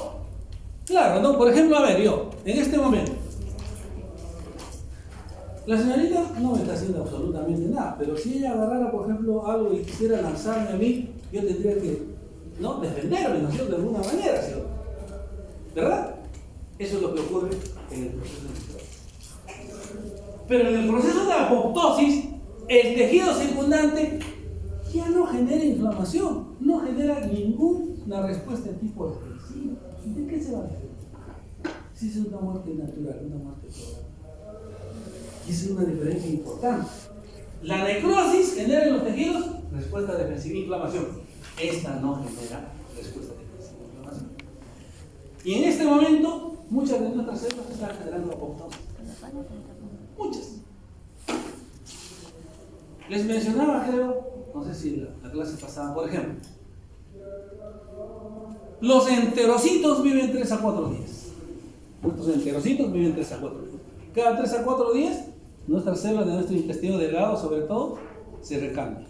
Claro, ¿no? Por ejemplo, yo, en este momento, la señorita no me está haciendo absolutamente nada, pero si ella agarrara, por ejemplo, algo y quisiera lanzarme a mí, yo tendría que, ¿no?, defenderme, ¿no es cierto?, de alguna manera, ¿sí? ¿Verdad? Eso es lo que ocurre en el proceso de necrosis. Pero en el proceso de apoptosis, el tejido circundante ya no genera inflamación, no genera ninguna respuesta de tipo defensivo. ¿De qué se va a hacer? Si es una muerte natural, una muerte programada. Y esa es una diferencia importante. La necrosis genera en los tejidos respuesta defensiva e inflamación. Esta no genera respuesta defensiva e inflamación. Y en este momento, muchas de nuestras células están generando apoptosis. Muchas. Les mencionaba, creo, no sé si la clase pasada, por ejemplo, los enterocitos viven 3 a 4 días. Nuestros enterocitos viven 3 a 4 días. Cada 3 a 4 días, nuestras células de nuestro intestino delgado, sobre todo, se recambian.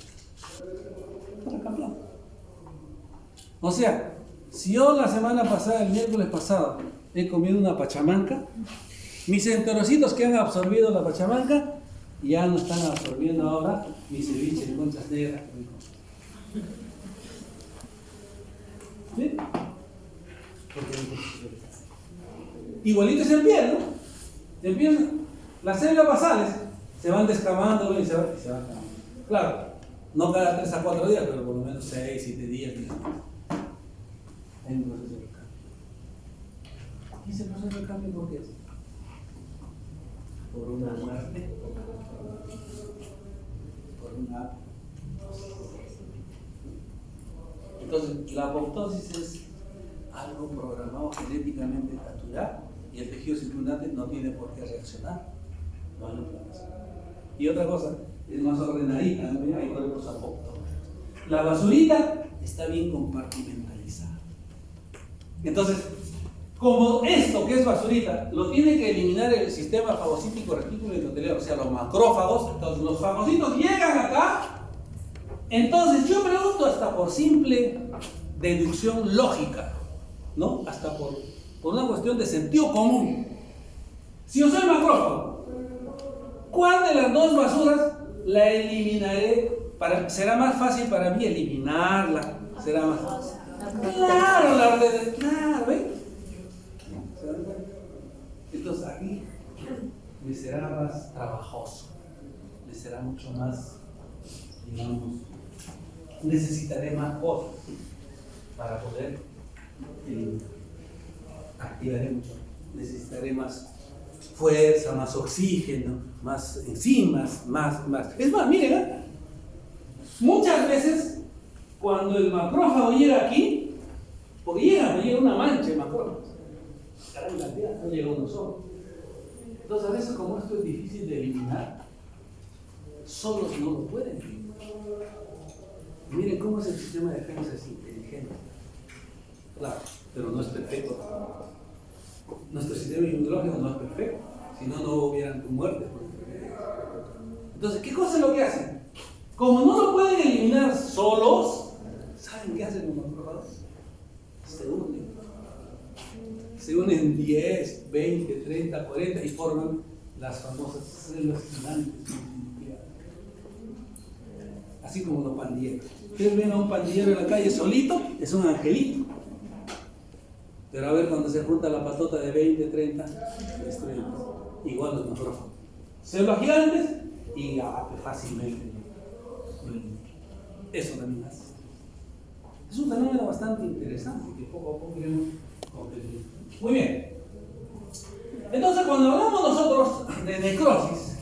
O sea, si yo la semana pasada, el miércoles pasado, he comido una pachamanca, mis enterocitos que han absorbido la pachamanca ya no están absorbiendo ahora mi ceviche de conchas negras. ¿Sí? Igualito es el piel, ¿no? El piel, las células basales se van descamando y se van cambiando. Claro, no cada 3 a 4 días, pero por lo menos 6, 7 días. Hay un proceso de cambio. ¿Y ese proceso de cambio por qué es? Por una muerte, por una... Entonces, la apoptosis es algo programado genéticamente natural y el tejido circundante no tiene por qué reaccionar. No hay inflamación. Y otra cosa, es más ordenadita, ¿no? Hay cuerpos apoptóticos. La basurita está bien compartimentalizada. Entonces, como esto que es basurita lo tiene que eliminar el sistema fagocítico retículo endotelial, o sea, los macrófagos, entonces los fagocitos llegan acá. Entonces yo pregunto hasta por simple deducción lógica, ¿no? Hasta por una cuestión de sentido común. Si yo soy macrófago, ¿cuál de las dos basuras la eliminaré? Será más fácil para mí eliminarla. Será más fácil. Claro, claro, ¿ven? Entonces aquí me será más trabajoso, me será mucho más, digamos, necesitaré más cosas para poder activaré mucho, necesitaré más fuerza, más oxígeno, más enzimas, más. Es más, miren, ¿eh? Muchas veces cuando el macrófago llega aquí, porque llega una mancha de macrófagos, gran cantidad, no llega uno solo. Entonces a veces como esto es difícil de eliminar, solos no lo pueden eliminar. Miren cómo es el sistema de defensa, es inteligente. Claro, pero no es perfecto. Nuestro sistema inmunológico no es perfecto, si no, no hubieran muertes. Entonces, ¿qué cosa es lo que hacen? Como no lo pueden eliminar solos, ¿saben qué hacen los macrófagos? Se unen 10, 20, 30, 40 y forman las famosas células gigantes. Así como los pandilleros. Ustedes ven a un pandillero en la calle solito, es un angelito. Pero a ver, cuando se junta la patota de 20, 30, destruyen. Igual los macrófagos. Células gigantes y fácilmente. Eso también hace. Es un fenómeno bastante interesante que poco a poco iremos comprendiendo. Muy bien. Entonces, cuando hablamos nosotros de necrosis,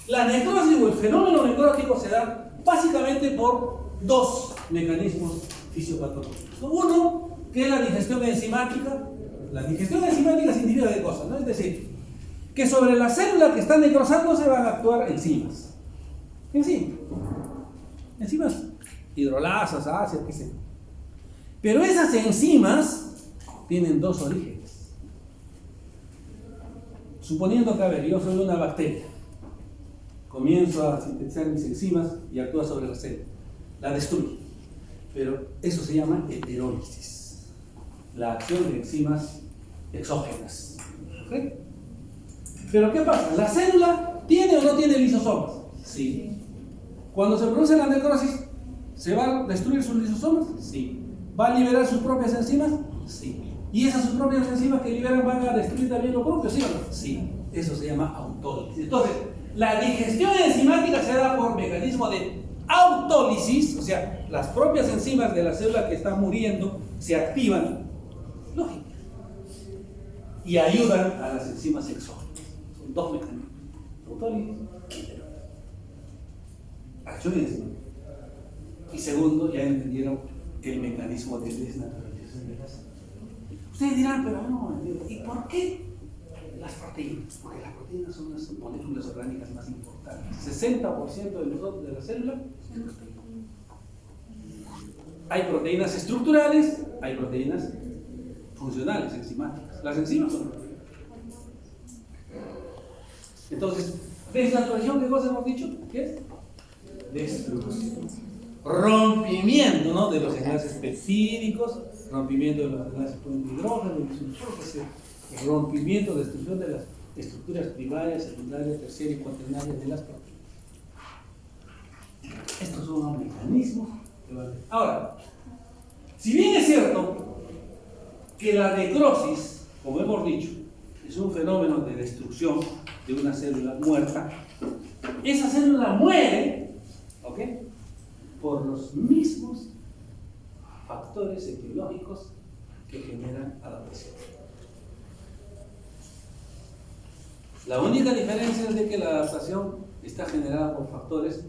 la necrosis o el fenómeno necrótico se da básicamente por dos mecanismos fisiopatológicos. Uno, que es la digestión enzimática. La digestión enzimática significa de cosas, ¿no? Es decir, que sobre la célula que está necrosándose van a actuar enzimas. Enzimas hidrolasas, ácidas, qué sé. Pero esas enzimas tienen dos orígenes. Suponiendo que, a ver, yo soy una bacteria, comienzo a sintetizar mis enzimas y actúa sobre la célula, la destruye. Pero eso se llama heterólisis, la acción de enzimas exógenas. ¿Okay? Pero ¿qué pasa? ¿La célula tiene o no tiene lisosomas? Sí. Cuando se produce la necrosis, ¿se va a destruir sus lisosomas? Sí. ¿Va a liberar sus propias enzimas? Sí. ¿Y esas sus propias enzimas que liberan van a destruir también lo propio? ¿Sí o no? Sí. Eso se llama autólisis. Entonces, la digestión enzimática se da por mecanismo de autólisis, o sea, las propias enzimas de la célula que está muriendo se activan, lógico, y ayudan a las enzimas exógenas. Son dos mecanismos: autólisis y acción enzimática. Y segundo, ya entendieron el mecanismo de desnaturalización de la célula. Ustedes dirán, pero no, ¿y por qué las proteínas? Porque las proteínas son las moléculas orgánicas más importantes. 60% de la célula es proteína. Hay proteínas estructurales, hay proteínas funcionales, enzimáticas. Las enzimas son proteínas. Entonces, desnaturalización, ¿qué cosa hemos dicho? ¿Qué es? Destrucción. Rompimiento, ¿no?, de los enlaces peptídicos, rompimiento de los enlaces con hidrógeno, rompimiento, destrucción de las estructuras primarias, secundarias, terciarias y cuaternarias de las proteínas. Estos son los mecanismos que van a ver. Ahora, si bien es cierto que la necrosis, como hemos dicho, es un fenómeno de destrucción de una célula muerta, esa célula muere, ¿ok?, por los mismos factores etiológicos que generan adaptación. La única diferencia es de que la adaptación está generada por factores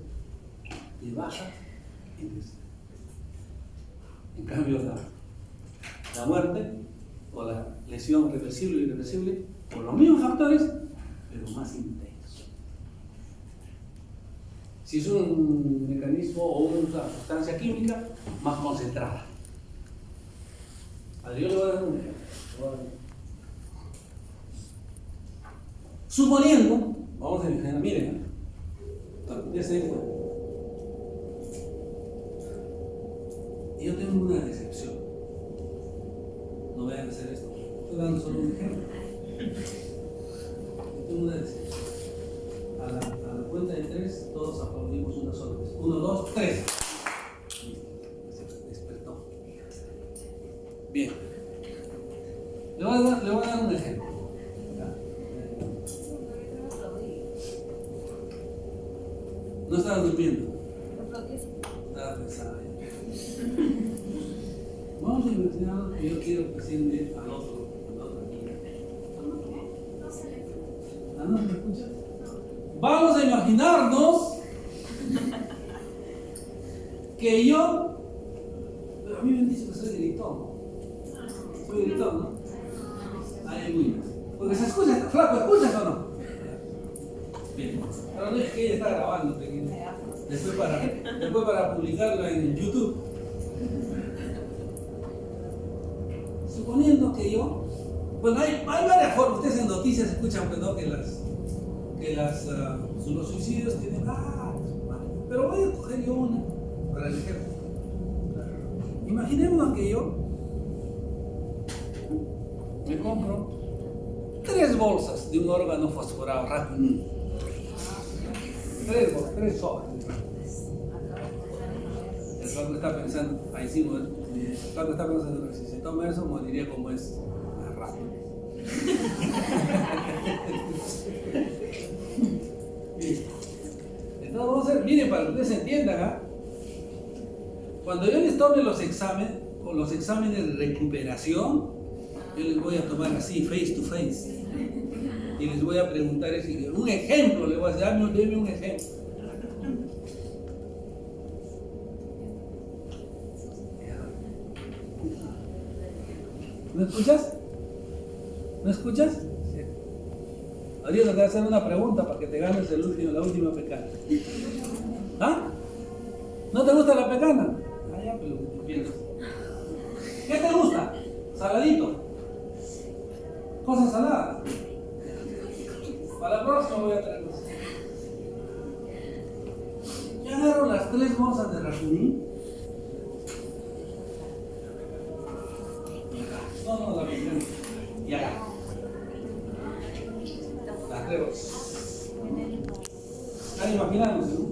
de baja intensidad. En cambio, la muerte o la lesión reversible o irreversible, por los mismos factores, pero más intensos. Si es un mecanismo o una sustancia química más concentrada. A ver, yo le voy a dar un ejemplo. Suponiendo, vamos a imaginar, miren, ya se dio cuenta. Yo tengo una decepción. No vayan a hacer esto. Estoy dando solo un ejemplo. Yo tengo una decepción. A la cuenta de 3, todos aplaudimos una sola vez. 1, 2, 3. Despertó. Bien. Le voy a dar un ejemplo. No estaba durmiendo. Estaba pensando. Vamos a investigar lo que yo quiero decirle al otro amigo. ¿Ah, no? ¿Me escuchas? Vamos a imaginarnos que yo. Pero a mí me han dicho que soy gritón. Soy gritón, ¿no? Ahí muy bien. Porque se escucha, flaco, ¿escuchas o no? Bien. Pero no es que ella está grabando, pequeño. Después para publicarlo en YouTube. Suponiendo que yo, bueno, hay varias formas. Ustedes en noticias escuchan pues, ¿no? que los suicidios tienen pero voy a coger yo una para el ejemplo. Imaginemos que yo me compro 3 bolsas de un órgano fosforado Rapinin. 3 bolsas, 3 sobres. El flaco está pensando, ahí sí, el flaco está pensando que si se toma eso moriría como es rápido. Entonces vamos a hacer, miren, para que ustedes entiendan, ¿ah? Cuando yo les tome los exámenes de recuperación, yo les voy a tomar así, face to face, y les voy a preguntar un ejemplo, les voy a decir, dame un ejemplo. ¿Me escuchas? ¿Me escuchas? Sí. Ahorita te voy a hacer una pregunta para que te ganes la última pecana. ¿Ah? ¿No te gusta la pecana? Ah, ya, pero te pierdes. ¿Qué te gusta? Saladito. Cosas saladas. Para la próxima voy a traer cosas. Yo agarro las 3 bolsas de Rapinin. No, la primera. Y acá. Las 3 bolsas. ¿Están imaginándose, no?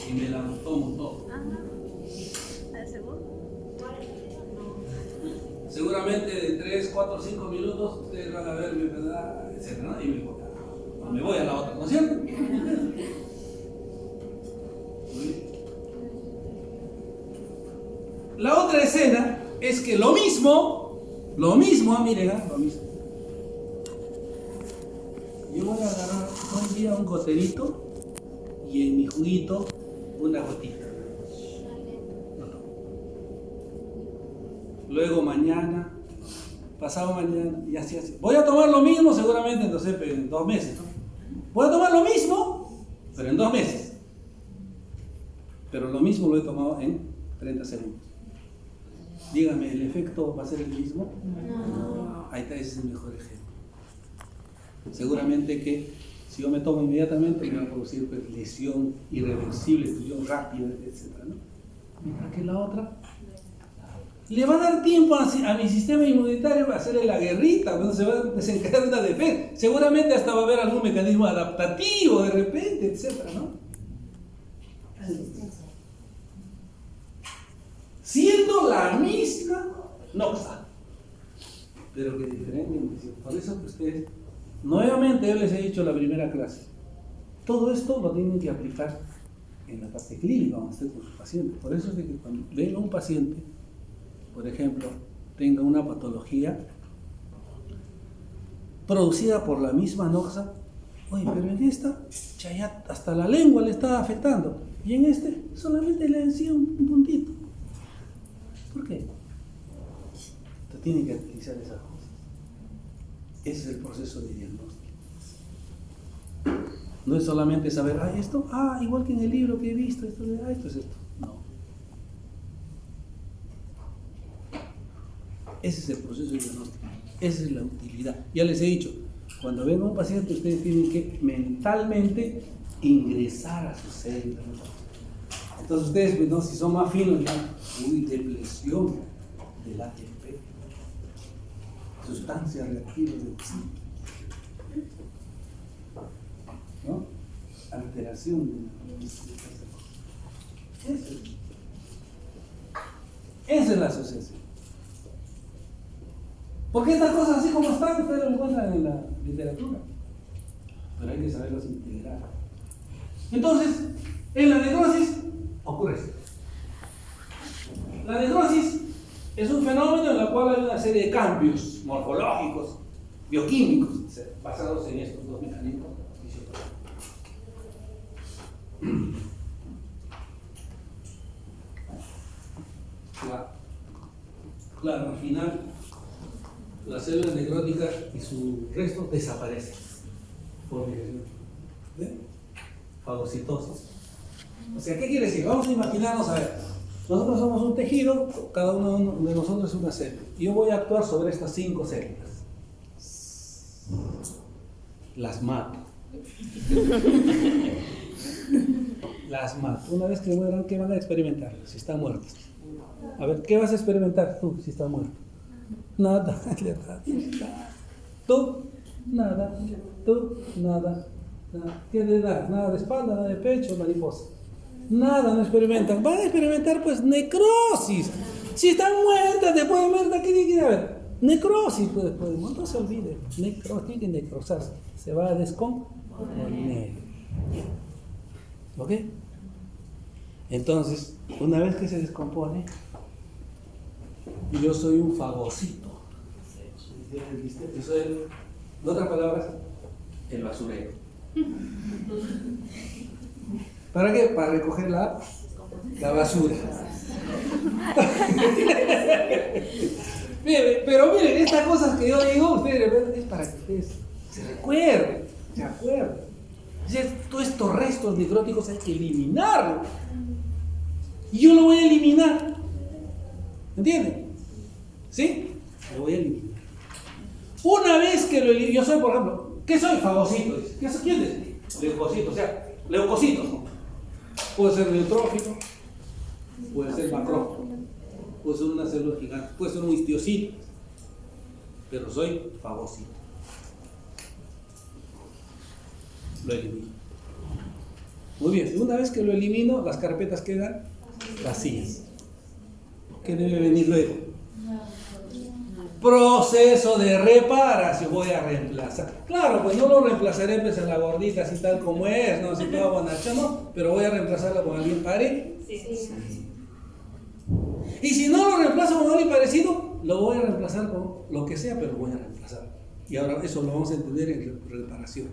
Y me la tomo todo. Seguramente de 3, 4, 5 minutos ustedes van a ver mi enfermedad, etc. ¿no? Y me voy a la otra, ¿no es cierto? La otra escena es que lo mismo, miren, lo mismo. Yo voy a agarrar hoy día un goterito y en mi juguito una gotita. Luego mañana, pasado mañana, y así. Voy a tomar lo mismo seguramente entonces en 2 meses, ¿no? Voy a tomar lo mismo, pero en 2 meses. Pero lo mismo lo he tomado en 30 segundos. Dígame, ¿el efecto va a ser el mismo? No. Ahí está, ese es el mejor ejemplo. Seguramente que si yo me tomo inmediatamente me va a producir pues, lesión irreversible, lesión rápida, etc., ¿no? Mientras que la otra le va a dar tiempo a mi sistema inmunitario para hacerle la guerrita, cuando se va a desencadenar una defensa. Seguramente hasta va a haber algún mecanismo adaptativo de repente, etc., ¿no? Siendo la misma noxa, pero que diferente. Por eso que ustedes, nuevamente yo les he dicho en la primera clase, todo esto lo tienen que aplicar en la parte clínica cuando estén con sus pacientes. Por eso es de que cuando venga un paciente, por ejemplo, tenga una patología producida por la misma noxa, oye, pero en esta, ya hasta la lengua le está afectando, y en este solamente le decía un puntito. ¿Por qué? Usted tiene que utilizar esas cosas. Ese es el proceso de diagnóstico. No es solamente saber, esto, igual que en el libro que he visto, esto es esto. No. Ese es el proceso de diagnóstico. Esa es la utilidad. Ya les he dicho, cuando venga un paciente, ustedes tienen que mentalmente ingresar a su célula. Entonces ustedes, pues, ¿no? Si son más finos, ya, depresión del ATP, sustancias reactivas del psique, ¿no? Alteración de la esa es la asociación. Porque estas cosas así como están, ustedes lo encuentran en la literatura, pero hay que saberlas integrar. Entonces, en la necrosis ocurre esto. La necrosis es un fenómeno en el cual hay una serie de cambios morfológicos, bioquímicos, basados en estos dos mecanismos fisiológicos. Claro, al final la célula necrótica y su resto desaparecen por fagocitosis. O sea, ¿qué quiere decir? Vamos a imaginarnos, a ver, nosotros somos un tejido, cada uno de nosotros es una célula. Y yo voy a actuar sobre estas 5 células. Las mato. Las mato. Una vez que mueran, ¿qué van a experimentar? Si están muertos. A ver, ¿qué vas a experimentar tú si estás muerto? Nada. Tú, nada. Tú, nada. ¿Qué le da? Nada de espalda, nada de pecho, mariposa. Nada, no experimentan. Van a experimentar pues necrosis. Si están muertas después de muerta, ¿qué tiene que haber? Necrosis, pues después de muerta, no se olvide. Tiene que necrosarse. Se va a descomponer. ¿Ok? Entonces, una vez que se descompone, yo soy un fagocito. Yo soy, en otras palabras, el basurero. ¿Para qué? Para recoger la basura. Pero miren, estas cosas que yo digo, ustedes es para que ustedes se recuerden, se acuerden. Todos estos restos necróticos hay que eliminarlos. Y yo lo voy a eliminar. ¿Entienden? ¿Sí? Lo voy a eliminar. Una vez que lo elimino, yo soy, por ejemplo, ¿qué soy? Fagocito. ¿Quién es? Leucocito, o sea, leucocitos. Puede ser neutrófilo, puede ser macrófago, puede ser una célula gigante, puede ser un histiocito, pero soy fagocito. Lo elimino. Muy bien, una vez que lo elimino, las carpetas quedan vacías. ¿Qué debe venir luego? Proceso de reparación. Voy a reemplazar. Claro, pues no lo reemplazaré pues en la gordita así tal como es, no así toda bonacha, ¿no? Pero voy a reemplazarla con alguien parecido. Sí. Y si no lo reemplazo con alguien parecido, lo voy a reemplazar con lo que sea, pero voy a reemplazar. Y ahora eso lo vamos a entender en reparación.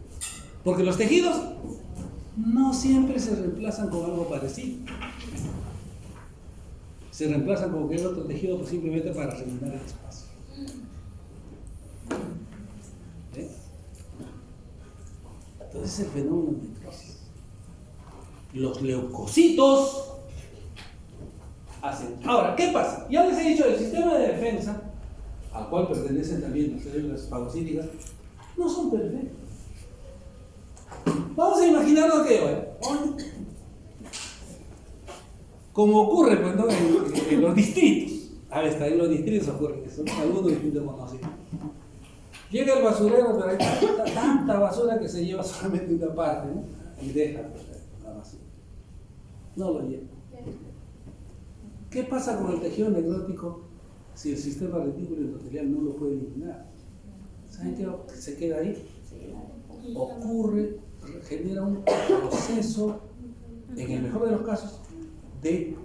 Porque los tejidos no siempre se reemplazan con algo parecido. Se reemplazan con cualquier otro tejido pues simplemente para rellenar el espacio. Entonces el fenómeno de necrosis. Los leucocitos hacen. Ahora, ¿qué pasa? Ya les he dicho, el sistema de defensa, al cual pertenecen también las células fagocíticas, no son perfectos. Vamos a imaginarnos que como ocurre pues, ¿no? en los distritos. A ver, está en los distritos ocurre, que son algunos distritos conocidos. Llega el basurero, pero hay tanta basura que se lleva solamente una parte, ¿no? Y deja la basura. No lo lleva. ¿Qué pasa con el tejido necrótico si el sistema retículo endotelial no lo puede eliminar? ¿Saben qué se queda ahí? Ocurre, genera un proceso, en el mejor de los casos, de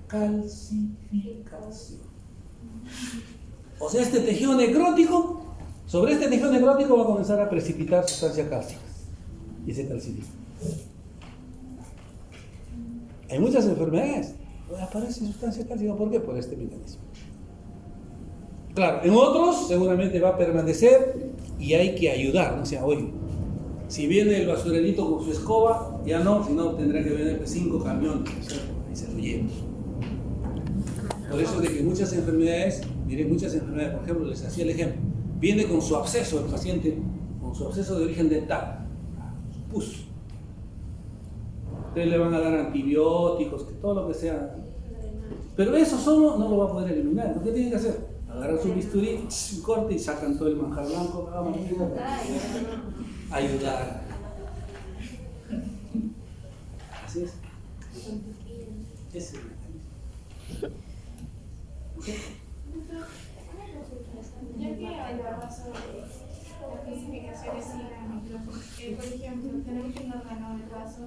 calcificación. O sea, este tejido necrótico, sobre este tejido necrótico va a comenzar a precipitar sustancias cálcicas y se calcifica. Hay muchas enfermedades, aparece sustancia cálcica, ¿por qué? Por este mecanismo. Claro, en otros seguramente va a permanecer y hay que ayudar, ¿no? O sea, oye, Si viene el basurerito con su escoba, ya no, sino tendrá que venir 5 camiones, ¿cierto? Y se lo llevan. Por eso de que muchas enfermedades, miren, muchas enfermedades, por ejemplo, les hacía el ejemplo, viene con su absceso el paciente, con su absceso de origen dental, su pus. Ustedes le van a dar antibióticos, que todo lo que sea. Pero eso solo no lo va a poder eliminar. ¿Qué tienen que hacer? Agarrar su bisturí, un corte y sacan todo el manjar blanco. Ayudar. Así es. Ese es el mecanismo. Ya que hablaba sobre las clasificaciones y la micro, por ejemplo, tenemos un órgano del vaso,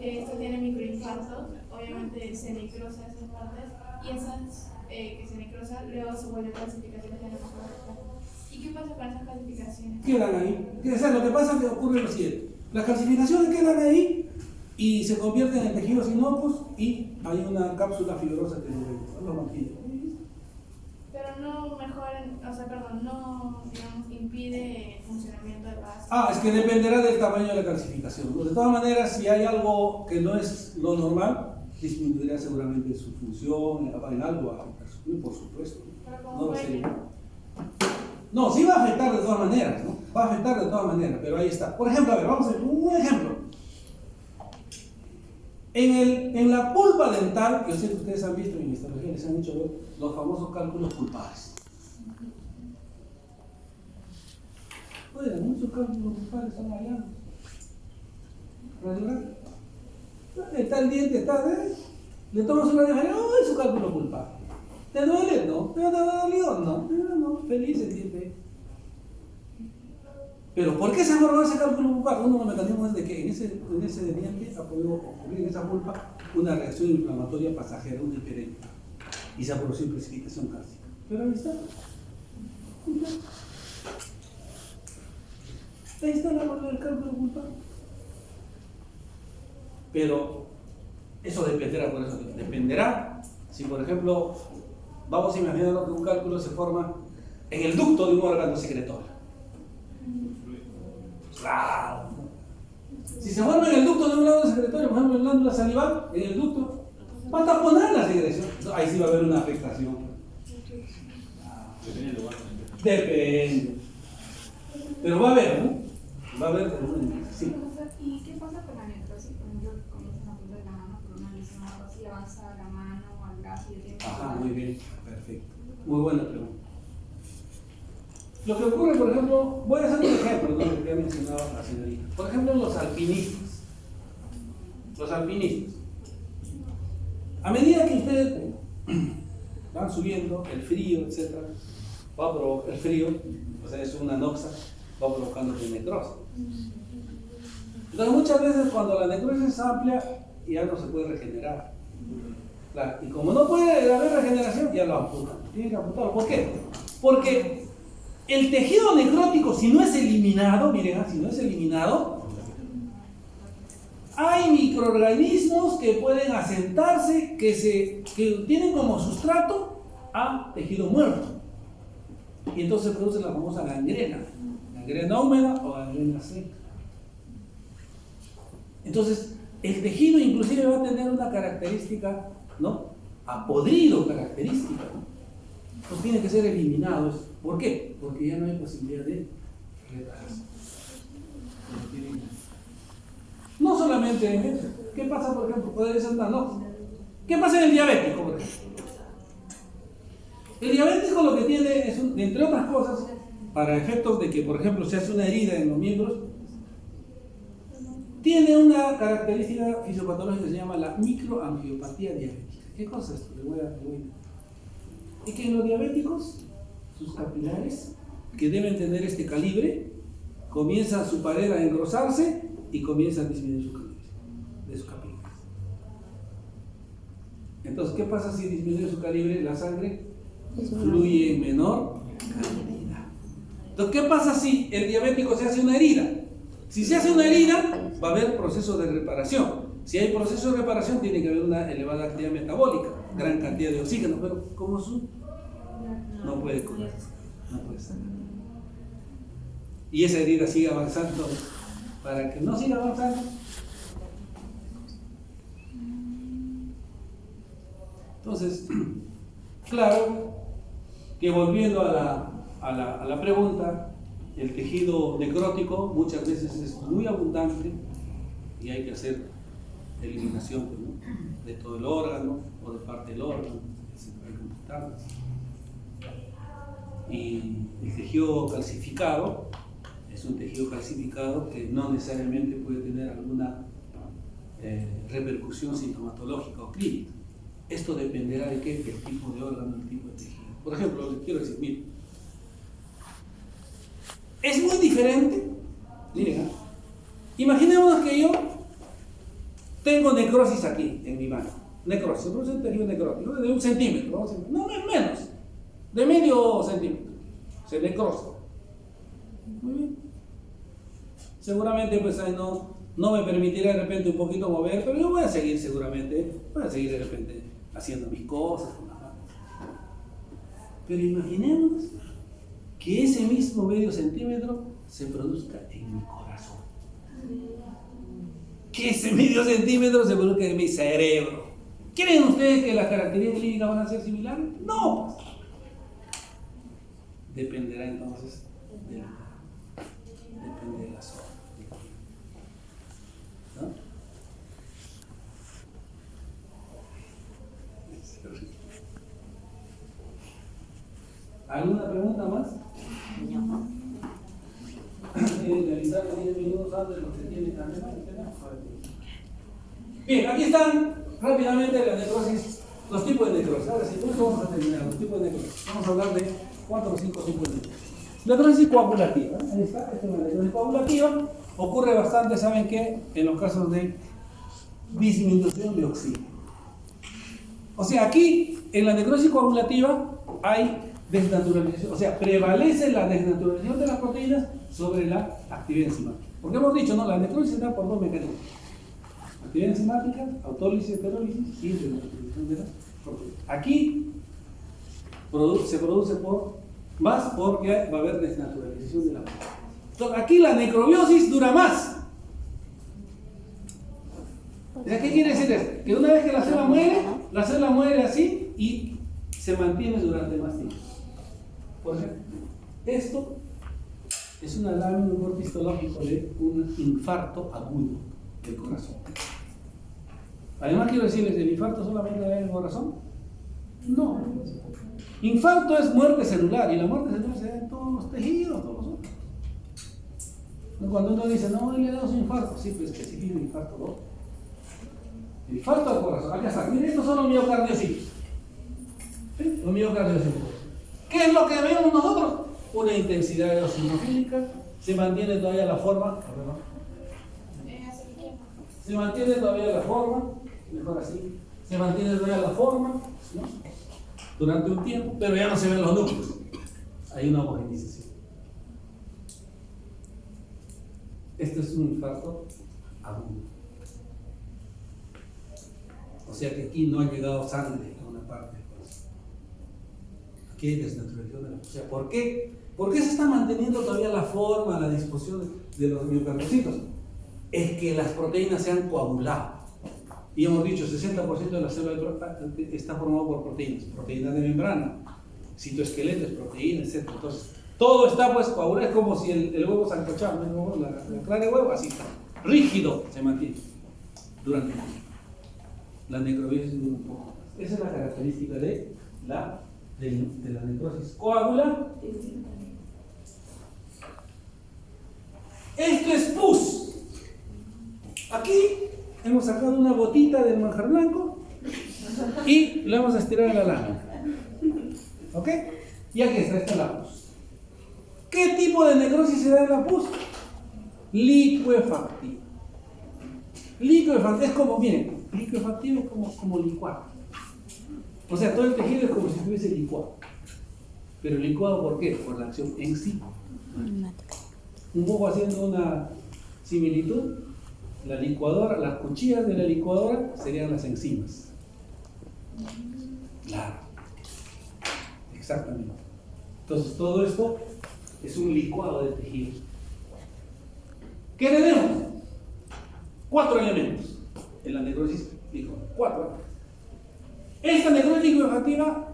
esto tiene microinfartos, obviamente se necrosa esas partes, y esas que se necrosan luego se vuelven clasificaciones de la micro. ¿Y qué pasa con esas clasificaciones? Quedan ahí. O sea, lo que pasa es que ocurre lo siguiente. Las calcificaciones quedan ahí y se convierten en tejidos inocuos y hay una cápsula fibrosa que lo mantiene. Pero no mejoran, o sea, perdón, no, digamos, impide el funcionamiento del vaso. Ah, es que dependerá del tamaño de la calcificación. De todas maneras, si hay algo que no es lo normal, disminuirá seguramente su función, en algo va a afectar su vida, por supuesto. Pero No como va a ser- duele. No, sí va a afectar de todas maneras, ¿no? Va a afectar de todas maneras, pero ahí está. Por ejemplo, a ver, vamos a ver un ejemplo. En la pulpa dental, yo sé que ustedes han visto en histología, les han hecho ver los famosos cálculos pulpares. Oigan, muchos cálculos pulpares son allá. ¿Verdad? Está el diente, le tomas una radiografía, ¡oh, es su cálculo pulpar! ¿Te duele? No. ¿Te dolió? No. No, feliz el diente. Pero ¿por qué se formó ese cálculo pulpar? Uno de los mecanismos es de que en ese diente ha podido ocurrir en esa pulpa una reacción inflamatoria pasajera, una hiperemia, y se ha producido precipitación cálcica. Pero ahí está. Ahí está la parte del cálculo pulpar. Pero eso dependerá, por eso dependerá si, por ejemplo, vamos a imaginar que un cálculo se forma en el ducto de un órgano secretorio. Claro. Si se forma en el ducto de un órgano secretorio, por ejemplo, en la glándula salival, en el ducto, va a taponar la secreción. Ahí sí va a haber una afectación. Depende del lugar. Depende. Pero va a haber, ¿no? Va a haber. Sí. ¿Y qué pasa con la necrosis? Por ejemplo, comienza en la punta de la mano por una lesión o algo así, le avanza la mano o al brazo y el tiempo. Ajá, muy bien, perfecto. Muy buena pregunta. Lo que ocurre, por ejemplo, voy a hacer un ejemplo de lo que ha mencionado la señorita. Por ejemplo, los alpinistas. Los alpinistas. A medida que ustedes van subiendo, el frío, etc., va a provocar el frío, o sea, es una noxa, va provocando necrosis. Entonces, muchas veces cuando la necrosis es amplia, ya no se puede regenerar. Claro, y como no puede haber regeneración, ya lo amputan. Tienen que amputarlo. ¿Por qué? Porque el tejido necrótico, si no es eliminado, miren, si no es eliminado, hay microorganismos que pueden asentarse, que tienen como sustrato a tejido muerto. Y entonces se produce la famosa gangrena húmeda o gangrena seca. Entonces, el tejido inclusive va a tener una característica, ¿no? Apodrido característica, ¿no? Entonces tiene que ser eliminado. ¿Por qué? Porque ya no hay posibilidad de reparación. No solamente en eso. ¿Qué pasa, por ejemplo? Puede ser una noxa. ¿Qué pasa en el diabético, por ejemplo? El diabético lo que tiene es, entre otras cosas, para efectos de que, por ejemplo, se hace una herida en los miembros, tiene una característica fisiopatológica que se llama la microangiopatía diabética. ¿Qué cosa es esto? Y que en los diabéticos, sus capilares, que deben tener este calibre, comienza su pared a engrosarse y comienza a disminuir su calibre de sus capilares. Entonces, ¿qué pasa si disminuye su calibre? La sangre fluye en menor cantidad. Entonces, ¿qué pasa si el diabético se hace una herida? Si se hace una herida, va a haber proceso de reparación. Si hay proceso de reparación, tiene que haber una elevada actividad metabólica, gran cantidad de oxígeno, pero como no puede curar, no puede sanar. Y esa herida sigue avanzando para que no siga avanzando. Entonces, claro que volviendo a la pregunta, el tejido necrótico muchas veces es muy abundante y hay que hacer eliminación, ¿no?, de todo el órgano o de parte del órgano, hay que amputarlas. Y el tejido calcificado es un tejido calcificado que no necesariamente puede tener alguna repercusión sintomatológica o clínica. Esto dependerá de qué, del tipo de órgano, del tipo de tejido. Por ejemplo, les quiero decir, miren, es muy diferente. Miren, imaginemos que yo tengo necrosis aquí en mi mano. Necrosis, es un tejido necrótico de 1 centímetro, vamos a decir, no menos, de medio centímetro. Se necrosa. Muy bien. Seguramente pues ahí no me permitirá de repente un poquito mover, pero yo voy a seguir seguramente, de repente haciendo mis cosas con las manos. Pero imaginemos que ese mismo medio centímetro se produzca en mi corazón. Que ese medio centímetro se produzca en mi cerebro. ¿Creen ustedes que las características clínicas van a ser similares? No. Dependerá entonces depende de la zona. ¿No? ¿Alguna pregunta más? Realizar 10 minutos antes de lo que tiene también. Bien, aquí están rápidamente la necrosis, los tipos de necrosis. Ahora sí, con esto vamos a terminar, los tipos de necrosis. Vamos a hablar de 4 o 5 tipos de necrosis. Necrosis coagulativa, ahí está, esta es la necrosis coagulativa. Ocurre bastante, ¿saben qué? En los casos de disminución de oxígeno. O sea, aquí en la necrosis coagulativa hay desnaturalización, o sea, prevalece la desnaturalización de las proteínas sobre la actividad enzimática. Porque hemos dicho, no, la necrosis se da por 2 mecanismos: actividad enzimática, autólisis, heterólisis y desnaturalización de las proteínas. Aquí se produce más porque va a haber desnaturalización de la proteína. Entonces, aquí la necrobiosis dura más. ¿Qué quiere decir esto? Que una vez que la célula muere así y se mantiene durante más tiempo. Por ejemplo, esto es un alarme, un corte histológico de un infarto agudo del corazón. Además, quiero decirles, ¿el infarto solamente da en el corazón? No. Infarto es muerte celular, y la muerte celular se da en todos los tejidos, todos los órganos. Cuando uno dice, no, le da un infarto, sí, pues especifica un infarto, ¿no? Infarto al corazón. Acá está. Miren, estos son los miocardiocitos. ¿Sí? Los miocardiocitos. ¿Qué es lo que vemos nosotros? Una intensidad eosinofílica. Se mantiene todavía la forma. Se mantiene todavía la forma. Mejor así. Se mantiene todavía la forma, ¿no?, durante un tiempo, pero ya no se ven los núcleos. Hay una homogenización. Esto es un infarto agudo. O sea que aquí no ha llegado sangre a una parte del corazón. Aquí hay desnaturalización de la. O sea, ¿por qué? ¿Por qué se está manteniendo todavía la forma, la disposición de los miocardiocitos? Es que las proteínas se han coagulado. Y hemos dicho, 60% de la célula está formado por proteínas. Proteínas de membrana, citoesqueletos, proteínas, etc. Entonces, todo está pues coagulado. Es como si el huevo sancochado, ¿no? La clara de huevo, así está. Rígido se mantiene durante el tiempo. La necrobiosis dura un poco más. Esa es la característica de la necrosis coagulativa. Esto es pus. Aquí hemos sacado una gotita del manjar blanco y lo vamos a estirar en la lámina. ¿Ok? Y aquí está, esta es la pus. ¿Qué tipo de necrosis se da en la pus? Licuefactiva. Licuefactiva es como, miren, licuefactivo es como licuado. O sea, todo el tejido es como si estuviese licuado. Pero licuado, ¿por qué? Por la acción enzima. Un poco haciendo una similitud, la licuadora, las cuchillas de la licuadora serían las enzimas. Claro. Exactamente. Entonces todo esto es un licuado de tejido. ¿Qué tenemos? 4 elementos en la necrosis licuefactiva. 4. Esta necrosis licuefactiva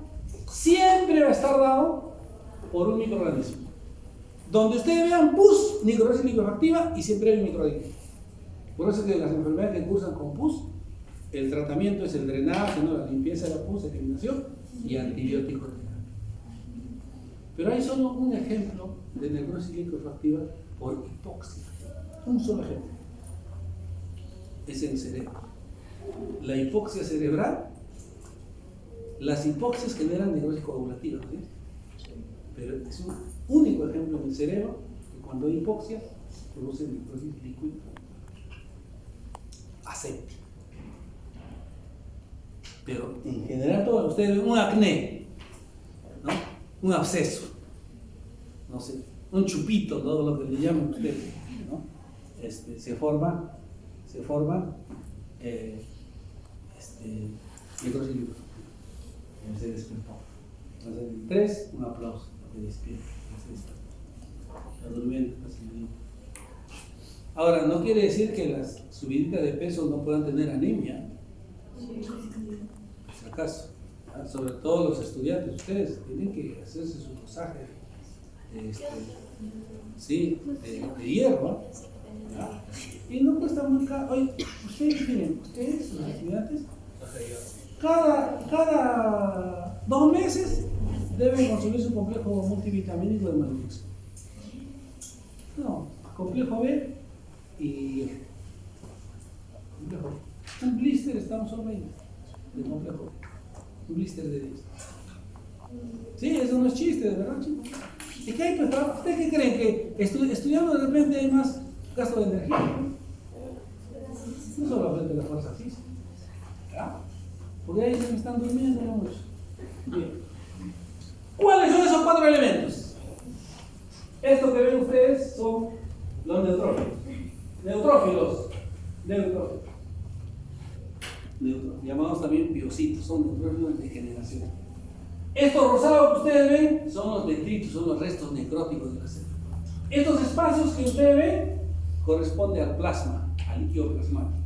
siempre va a estar dado por un microorganismo. Donde ustedes vean pus, necrosis licuefactiva, y siempre hay un microorganismo. Por eso es que las enfermedades que cursan con pus, el tratamiento es el drenaje, ¿no? La limpieza de la pus, eliminación y antibióticos. Pero hay solo un ejemplo de necrosis licuefactiva por hipoxia. Un solo ejemplo. Es el cerebro. La hipoxia cerebral, las hipoxias generan necrosis coagulativa, ¿sí? Pero es un único ejemplo en el cerebro que cuando hay hipoxia produce necrosis líquida aséptica. Pero en general todos ustedes ven un acné, ¿no? Un absceso, no sé, un chupito, todo lo que le llaman ustedes, ¿no? Se forma necrosis líquida. Se despertó. Entonces, en 3, un aplauso. Se despierta. Está durmiendo. Ahora, no quiere decir que las subiditas de peso no puedan tener anemia. Si acaso. Sobre todo los estudiantes, ustedes tienen que hacerse su dosaje de hierro. ¿Ya? Y no cuesta muy caro. Oye, ustedes miren, ustedes, los estudiantes, cada 2 meses deben consumir su complejo multivitamínico de magnesio. No, complejo B y complejo B. Un blister estamos sobre ahí, de complejo B. Un blister de 10. Sí, eso no es chiste, de verdad, chicos. ¿Y qué hay? Pues, ¿ustedes qué creen? ¿Que estudiando de repente hay más gasto de energía? No solamente la fuerza física. ¿Ya? Porque ahí se me están durmiendo mucho. Bien. ¿Cuáles son esos 4 elementos? Estos que ven ustedes son los neutrófilos. Neutrófilos. Llamados también biocitos, son neutrófilos de generación. Estos rosados que ustedes ven son los detritos, son los restos necróticos de la célula. Estos espacios que ustedes ven corresponden al plasma, al líquido plasmático.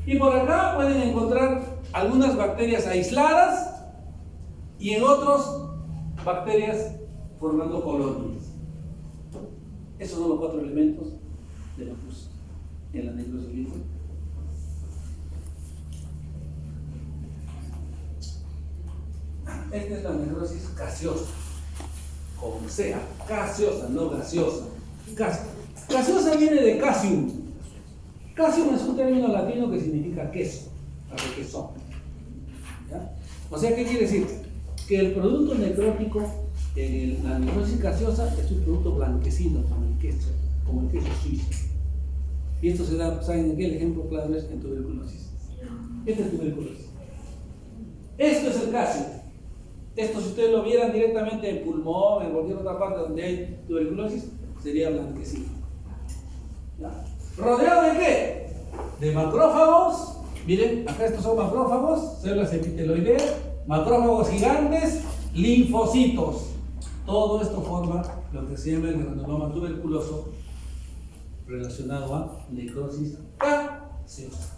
Y por acá pueden encontrar algunas bacterias aisladas y en otros bacterias formando colonias. Esos son los 4 elementos de la pus en la necrosis líquida. Esta es la necrosis gaseosa, como sea, gaseosa, no gaseosa. Gaseosa viene de casium. Casium es un término latino que significa queso, requesón. ¿Ya? O sea, ¿qué quiere decir? Que el producto necrótico en la necrosis gaseosa es un producto blanquecino, como el queso suizo. Y esto se da, ¿saben en qué? El ejemplo claro es en tuberculosis. Esta es tuberculosis. Esto es el calcio. Esto, si ustedes lo vieran directamente en pulmón, en cualquier otra parte donde hay tuberculosis, sería blanquecino. ¿Ya? ¿Rodeado de qué? De macrófagos. Miren, acá estos son macrófagos, células epiteloideas, macrófagos gigantes, linfocitos. Todo esto forma lo que se llama el granuloma tuberculoso relacionado a necrosis gaseosa.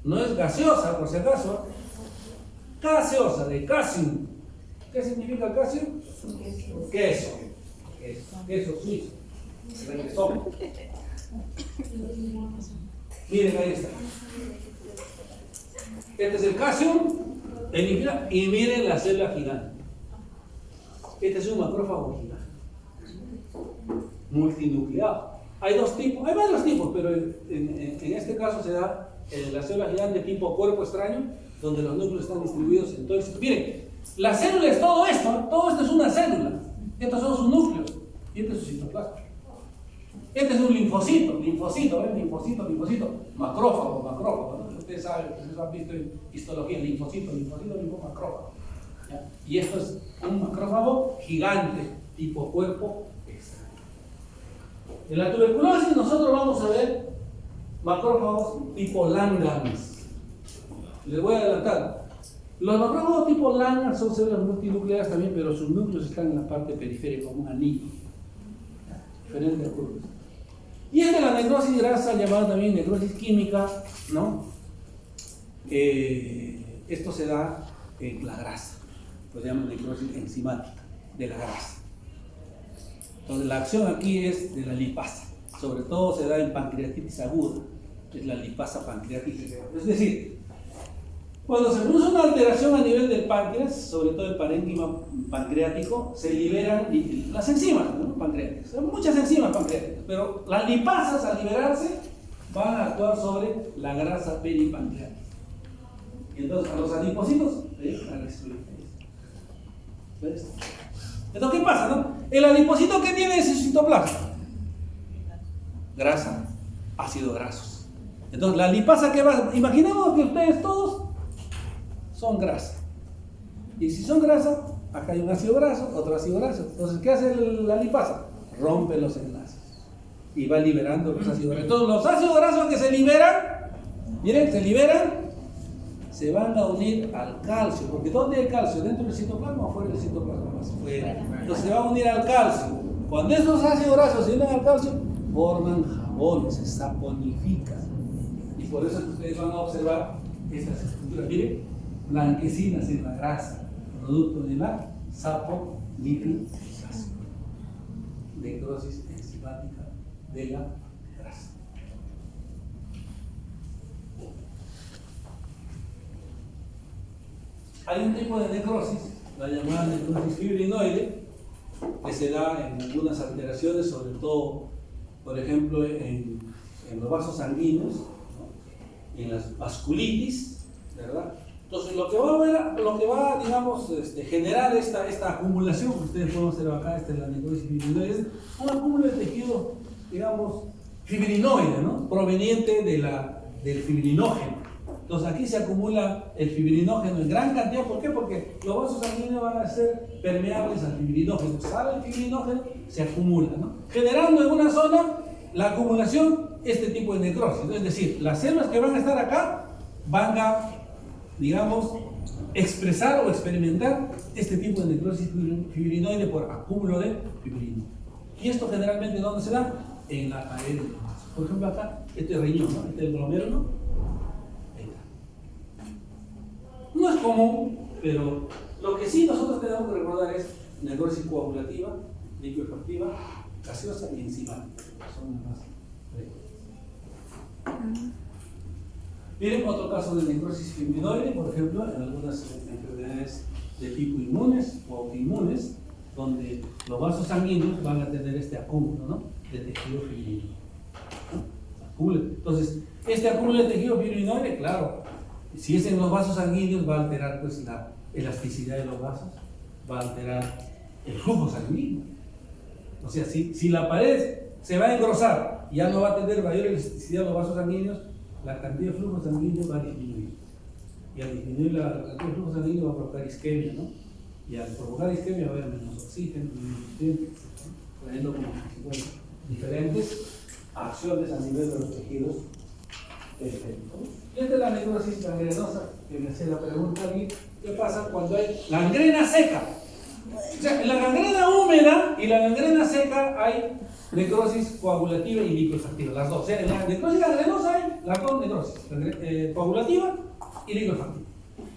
No es gaseosa, por si acaso. Gaseosa, de casium. ¿Qué significa el casium? Queso. Queso suizo. Requesón. Miren, ahí está. Este es el casium. Y miren la célula gigante. Este es un macrófago gigante. Multinucleado. Hay 2 tipos, hay varios tipos, pero en este caso se da la célula gigante tipo cuerpo extraño, donde los núcleos están distribuidos en todo esto. Miren, la célula es todo esto es una célula. Estos son sus núcleos y este es su citoplasma. Este es un linfocito, macrófago, ¿no? Ustedes saben, ustedes han visto en histología, linfocito, macrófago. ¿Ya? Y esto es un macrófago gigante, tipo cuerpo extraño. En la tuberculosis nosotros vamos a ver macrófagos tipo Langhans. Les voy a adelantar. Los macrófagos tipo Langhans son células multinucleadas también, pero sus núcleos están en la parte periférica, como un anillo. diferente a curvas. Y esta es la necrosis grasa, llamada también necrosis química, ¿no? Esto se da en la grasa, lo llaman necrosis enzimática de la grasa. Entonces la acción aquí es de la lipasa, sobre todo se da en pancreatitis aguda, es la lipasa pancreática. Es decir, cuando se produce una alteración a nivel del páncreas, sobre todo el parénquima pancreático, se liberan las enzimas, ¿no? Pancreáticas. Hay muchas enzimas pancreáticas, pero las lipasas al liberarse van a actuar sobre la grasa peripancreática. Y entonces a los adipocitos a destruir. ¿Ves? Entonces, ¿qué pasa, no? El adipocito, ¿qué tiene ese citoplasma? Grasa, ácidos grasos. Entonces, la lipasa que va, imaginemos que ustedes todos son grasa. Y si son grasa, acá hay un ácido graso, otro ácido graso. Entonces, ¿qué hace la lipasa? Rompe los enlaces y va liberando los ácidos grasos. Entonces, los ácidos grasos que se liberan, miren, se van a unir al calcio. Porque ¿dónde hay calcio? ¿Dentro del citoplasma o fuera del citoplasma? Más fuera. Entonces, se va a unir al calcio. Cuando estos ácidos grasos se unen al calcio, forman jabones, se saponifican. Y por eso ustedes van a observar estas estructuras. Miren, blanquecinas en la grasa, producto de la saponificación, necrosis enzimática de la grasa. Hay un tipo de necrosis, la llamada necrosis fibrinoide, que se da en algunas alteraciones, sobre todo, por ejemplo, en los vasos sanguíneos, ¿no? En las vasculitis, ¿verdad? Entonces, lo que va digamos, generar esta acumulación que ustedes pueden observar acá, esta es la necrosis fibrinoide, es un acúmulo de tejido, digamos, fibrinoide, ¿no? Proveniente del fibrinógeno. Entonces, aquí se acumula el fibrinógeno en gran cantidad. ¿Por qué? Porque los vasos sanguíneos van a ser permeables al fibrinógeno. Sale el fibrinógeno, se acumula, ¿no? Generando en una zona la acumulación, este tipo de necrosis. Es decir, las células que van a estar acá van a, digamos, expresar o experimentar este tipo de necrosis fibrinoide por acúmulo de fibrino. Y esto generalmente, ¿dónde se da? En la pared del vaso. Por ejemplo, acá, este es riñón, ¿no? Este es el glomérulo. Ahí está. No es común, pero lo que sí nosotros tenemos que recordar es necrosis coagulativa, liquefactiva, gaseosa y enzimática. Son las más frecuentes. Miren otro caso de necrosis fibrinoide, por ejemplo, en algunas enfermedades de tipo inmunes o autoinmunes, donde los vasos sanguíneos van a tener este acúmulo, ¿no? De tejido fibrinoide, ¿no? Entonces, este acúmulo de tejido fibrinoide, claro, si es en los vasos sanguíneos, va a alterar pues, la elasticidad de los vasos, va a alterar el flujo sanguíneo. O sea, si la pared se va a engrosar y ya no va a tener mayor elasticidad de los vasos sanguíneos, la cantidad de flujo sanguíneo va a disminuir. Y al disminuir la cantidad de flujo sanguíneo va a provocar isquemia, ¿no? Y al provocar isquemia va a haber menos oxígeno, menos nutrientes, ¿no? Trayendo como bueno, diferentes acciones a nivel de los tejidos periféricos. Y esta es la necrosis gangrenosa, que me hacía la pregunta aquí, ¿qué pasa cuando hay gangrena seca? O sea, en la gangrena húmeda y la gangrena seca hay necrosis coagulativa y liquefactiva, las dos. O sea, en la necrosis gangrenosa hay las dos necrosis, coagulativa y liquefactiva.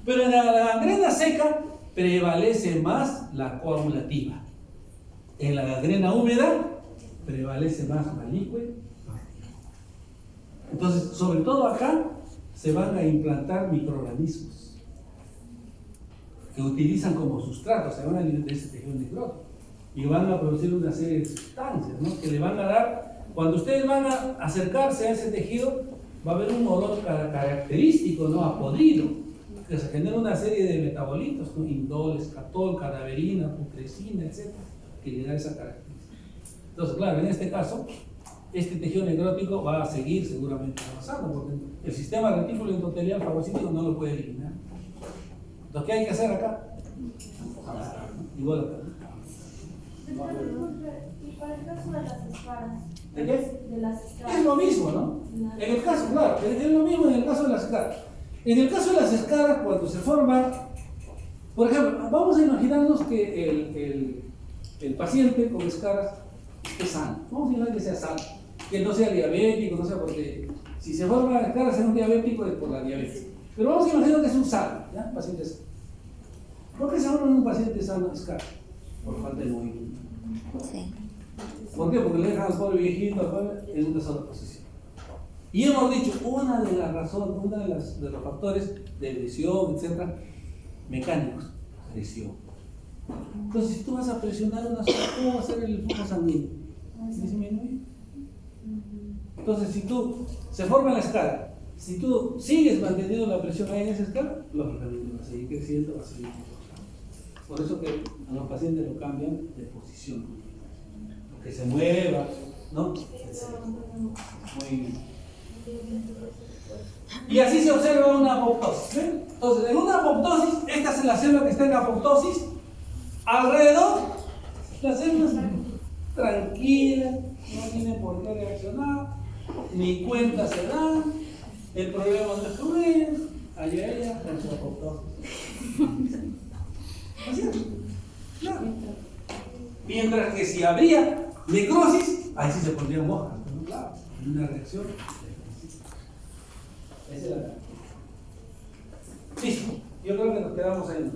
Pero en la gangrena seca prevalece más la coagulativa. En la gangrena húmeda prevalece más la liquefactiva. Entonces, sobre todo acá, se van a implantar microorganismos que utilizan como sustrato, se van a alimentar ese tejido necrótico y van a producir una serie de sustancias, ¿no? Que le van a dar, cuando ustedes van a acercarse a ese tejido, va a haber un olor característico, ¿no? A podrido, que se genera una serie de metabolitos, ¿no? Indol, escatol, cadaverina, putrescina, etc., que le da esa característica. Entonces, claro, en este caso, este tejido necrótico va a seguir seguramente avanzando, porque el sistema retículo endotelial fagocítico no lo puede eliminar. Entonces, ¿qué hay que hacer acá? Igual acá. ¿Y para el caso de las escaras? ¿De qué? De las escaras. Es lo mismo, ¿no? En el caso, claro, es lo mismo en el caso de las escaras. En el caso de las escaras, cuando se forma, por ejemplo, vamos a imaginarnos que el paciente con escaras es sano. Vamos a imaginar que sea sano, que no sea diabético, no sea porque si se forma la escala ser un diabético es por la diabetes. Pero vamos a imaginar que es un sano, ¿ya? Paciente sano. ¿Por qué se forma un paciente sano escala? Por falta de movimiento. Sí. ¿Por qué? Porque le dejan al pobre viejito en una sola posición. Y hemos dicho, una de las razones, de los factores de lesión, etcétera, mecánicos, presión. Entonces, si tú vas a presionar una sola, ¿cómo va a ser el flujo sanguíneo? Disminuye. Entonces, si tú se forma la escala, si tú sigues manteniendo la presión ahí en esa escala, lógicamente va a seguir creciendo, va a seguir creciendo. Por eso que a los pacientes lo cambian de posición, que se mueva, ¿no? Muy bien. Y así se observa una apoptosis. ¿Ven? Entonces, en una apoptosis, esta es la célula que está en apoptosis. Alrededor, las células tranquilas, no tienen por qué reaccionar, ni cuenta se dan, el problema no es con ellas, allá ella con su apoptosis. ¿Así es? Claro. Mientras que si habría necrosis, ahí sí se pondrían hojas, ¿no? Claro, una reacción. Esa es la. Listo, yo creo que nos quedamos ahí.